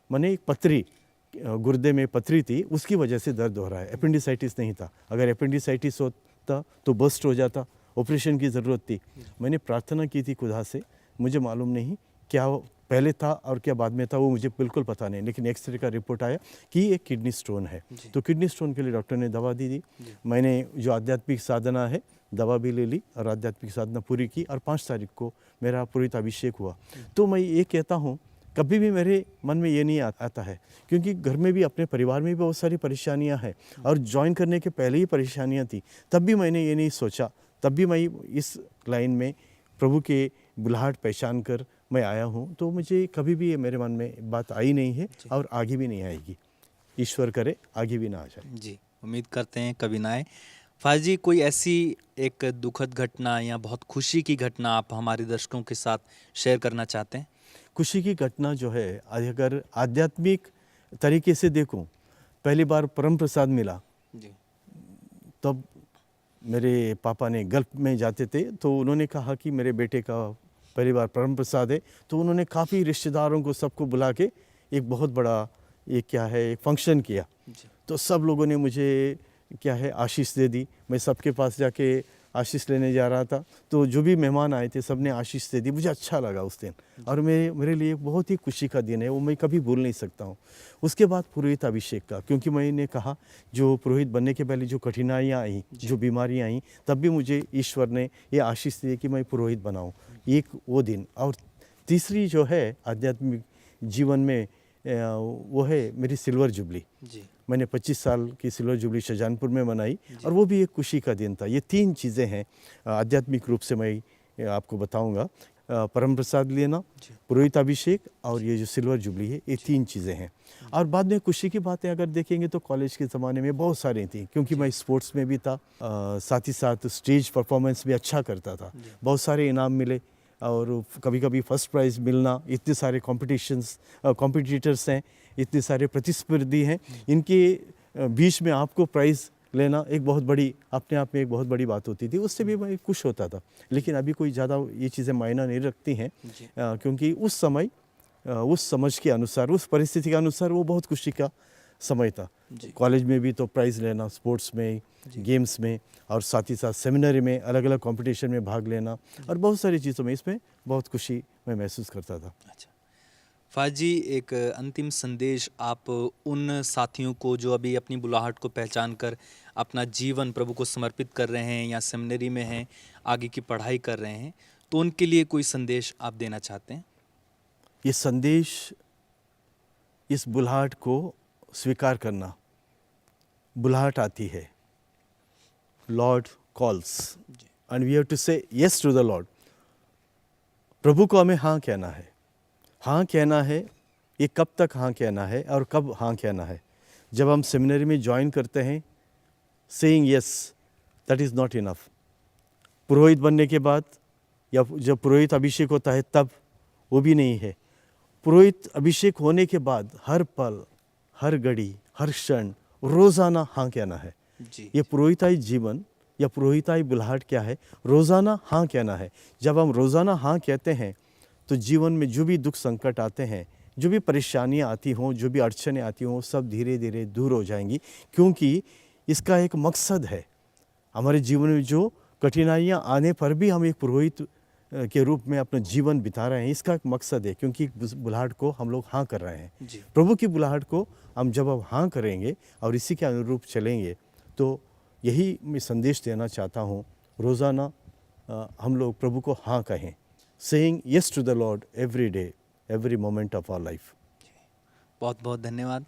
माने एक पथरी, गुर्दे में पथरी थी, उसकी वजह से दर्द हो रहा है, अपेंडिसाइटिस नहीं था। अगर अपेंडिसाइटिस होता तो बस्ट हो जाता, ऑपरेशन की ज़रूरत थी। मैंने प्रार्थना की थी खुदा से, मुझे मालूम नहीं क्या पहले था और क्या बाद में था, वो मुझे बिल्कुल पता नहीं, लेकिन एक्सरे का रिपोर्ट आया कि एक किडनी स्टोन है। तो किडनी स्टोन के लिए डॉक्टर ने दवा दी। मैंने जो आध्यात्मिक साधना है, दवा भी ले ली और आध्यात्मिक साधना पूरी की और 5 तारीख को मेरा पुरोहित अभिषेक हुआ। तो मैं ये कहता हूँ कभी भी मेरे मन में ये नहीं आता है, क्योंकि घर में भी अपने परिवार में भी बहुत सारी परेशानियां हैं और ज्वाइन करने के पहले ही परेशानियां थी, तब भी मैंने ये नहीं सोचा, तब भी मैं इस लाइन में प्रभु के बुलाहट पहचान कर मैं आया हूँ। तो मुझे कभी भी ये मेरे मन में बात आई नहीं है और आगे भी नहीं आएगी। ईश्वर करे आगे भी ना आ जाए। जी, उम्मीद करते हैं कभी ना आए। फाज जी, कोई ऐसी एक दुखद घटना या बहुत खुशी की घटना आप हमारे दर्शकों के साथ शेयर करना चाहते हैं? खुशी की घटना जो है, अगर आध्यात्मिक तरीके से देखूं, पहली बार परम प्रसाद मिला जी। तब मेरे पापा ने गल्फ में जाते थे, तो उन्होंने कहा कि मेरे बेटे का पहली बार परम प्रसाद है। तो उन्होंने काफ़ी रिश्तेदारों को सबको बुला के एक बहुत बड़ा एक फंक्शन किया। तो सब लोगों ने मुझे आशीष दे दी। मैं सबके पास जाके आशीष लेने जा रहा था, तो जो भी मेहमान आए थे सब ने आशीष दे दी। मुझे अच्छा लगा उस दिन, और मेरे लिए बहुत ही खुशी का दिन है, वो मैं कभी भूल नहीं सकता हूँ। उसके बाद पुरोहित अभिषेक का, क्योंकि मैंने कहा जो पुरोहित बनने के पहले जो कठिनाइयाँ आई, जो बीमारियाँ आई, तब भी मुझे ईश्वर ने ये आशीष दी कि मैं पुरोहित बनाऊँ, एक वो दिन। और तीसरी जो है आध्यात्मिक जीवन में, वो है मेरी सिल्वर जुबली। मैंने 25 साल की सिल्वर जुबली शाहजहानपुर में मनाई, और वो भी एक खुशी का दिन था। ये 3 चीज़ें हैं आध्यात्मिक रूप से मैं आपको बताऊंगा। परम प्रसाद लेना, पुरोहित अभिषेक और ये जो सिल्वर जुबली है, ये 3 चीज़ें हैं। और बाद में खुशी की बातें अगर देखेंगे तो कॉलेज के ज़माने में बहुत सारी थी, क्योंकि मैं स्पोर्ट्स में भी था, साथ ही साथ स्टेज परफॉर्मेंस भी अच्छा करता था। बहुत सारे इनाम मिले, और कभी कभी फर्स्ट प्राइज़ मिलना। इतने सारे कॉम्पिटिटर्स हैं, इतने सारे प्रतिस्पर्धी हैं, इनके बीच में आपको प्राइज़ लेना एक बहुत बड़ी, अपने आप में एक बहुत बड़ी बात होती थी। उससे भी मैं खुश होता था। लेकिन अभी कोई ज़्यादा ये चीज़ें मायना नहीं रखती हैं, क्योंकि उस समय उस समझ के अनुसार, उस परिस्थिति के अनुसार वो बहुत खुशी का समय था। कॉलेज में भी तो प्राइज़ लेना, स्पोर्ट्स में, गेम्स में, और साथ ही साथ सेमिनरी में, अलग अलग कंपटीशन में भाग लेना, और बहुत सारी चीज़ों में, इसमें बहुत खुशी मैं महसूस करता था। अच्छा फाज जी, एक अंतिम संदेश आप उन साथियों को जो अभी अपनी बुलाहट को पहचान कर अपना जीवन प्रभु को समर्पित कर रहे हैं या सेमिनरी में हैं, आगे की पढ़ाई कर रहे हैं, तो उनके लिए कोई संदेश आप देना चाहते हैं? ये संदेश, इस बुलाहट को स्वीकार करना। बुलाहट आती है, Lord calls, and we have to say yes to the Lord. प्रभु को हमें हाँ कहना है। हाँ कहना है, ये कब तक हाँ कहना है और कब हाँ कहना है? जब हम सेमिनरी में ज्वाइन करते हैं, saying yes, that is not enough. पुरोहित बनने के बाद या जब पुरोहित अभिषेक होता है तब, वो भी नहीं है। पुरोहित अभिषेक होने के बाद हर पल, हर घड़ी, हर क्षण, रोज़ाना हाँ कहना है। ये पुरोहिताई जीवन या पुरोहिताई बुलाहट क्या है? रोज़ाना हाँ कहना है। जब हम रोज़ाना हाँ कहते हैं, तो जीवन में जो भी दुख संकट आते हैं, जो भी परेशानियां आती हों, जो भी अड़चनें आती हों, सब धीरे धीरे दूर हो जाएंगी, क्योंकि इसका एक मकसद है। हमारे जीवन में जो कठिनाइयां आने पर भी हम एक पुरोहित के रूप में अपना जीवन बिता रहे हैं, इसका एक मकसद है, क्योंकि बुलाहट को हम लोग हाँ कर रहे हैं। प्रभु की बुलाहट को हम जब हाँ करेंगे और इसी के अनुरूप चलेंगे, तो यही मैं संदेश देना चाहता हूँ। रोज़ाना हम लोग प्रभु को हाँ कहें, saying yes to the Lord every day, every moment of our life. बहुत बहुत धन्यवाद।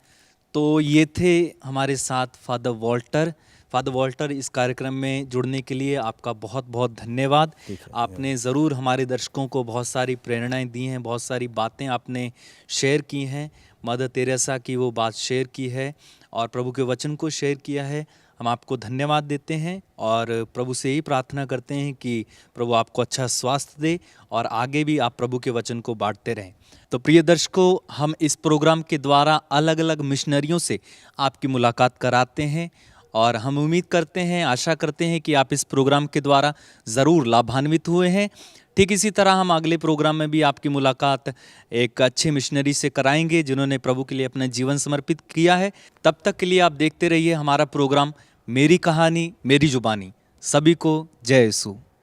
तो ये थे हमारे साथ फादर वॉल्टर। फादर वॉल्टर, इस कार्यक्रम में जुड़ने के लिए आपका बहुत बहुत धन्यवाद। आपने ज़रूर हमारे दर्शकों को बहुत सारी प्रेरणाएं दी हैं, बहुत सारी बातें आपने शेयर की हैं। मदर तेरेसा की वो बात शेयर की है और प्रभु के वचन को शेयर किया है। हम आपको धन्यवाद देते हैं और प्रभु से यही प्रार्थना करते हैं कि प्रभु आपको अच्छा स्वास्थ्य दे और आगे भी आप प्रभु के वचन को बांटते रहें। तो प्रिय दर्शकों, हम इस प्रोग्राम के द्वारा अलग अलग मिशनरियों से आपकी मुलाकात कराते हैं और हम उम्मीद करते हैं, आशा करते हैं कि आप इस प्रोग्राम के द्वारा ज़रूर लाभान्वित हुए हैं। ठीक इसी तरह हम अगले प्रोग्राम में भी आपकी मुलाकात एक अच्छे मिशनरी से कराएंगे जिन्होंने प्रभु के लिए अपना जीवन समर्पित किया है। तब तक के लिए आप देखते रहिए हमारा प्रोग्राम मेरी कहानी मेरी जुबानी। सभी को जय यीशु।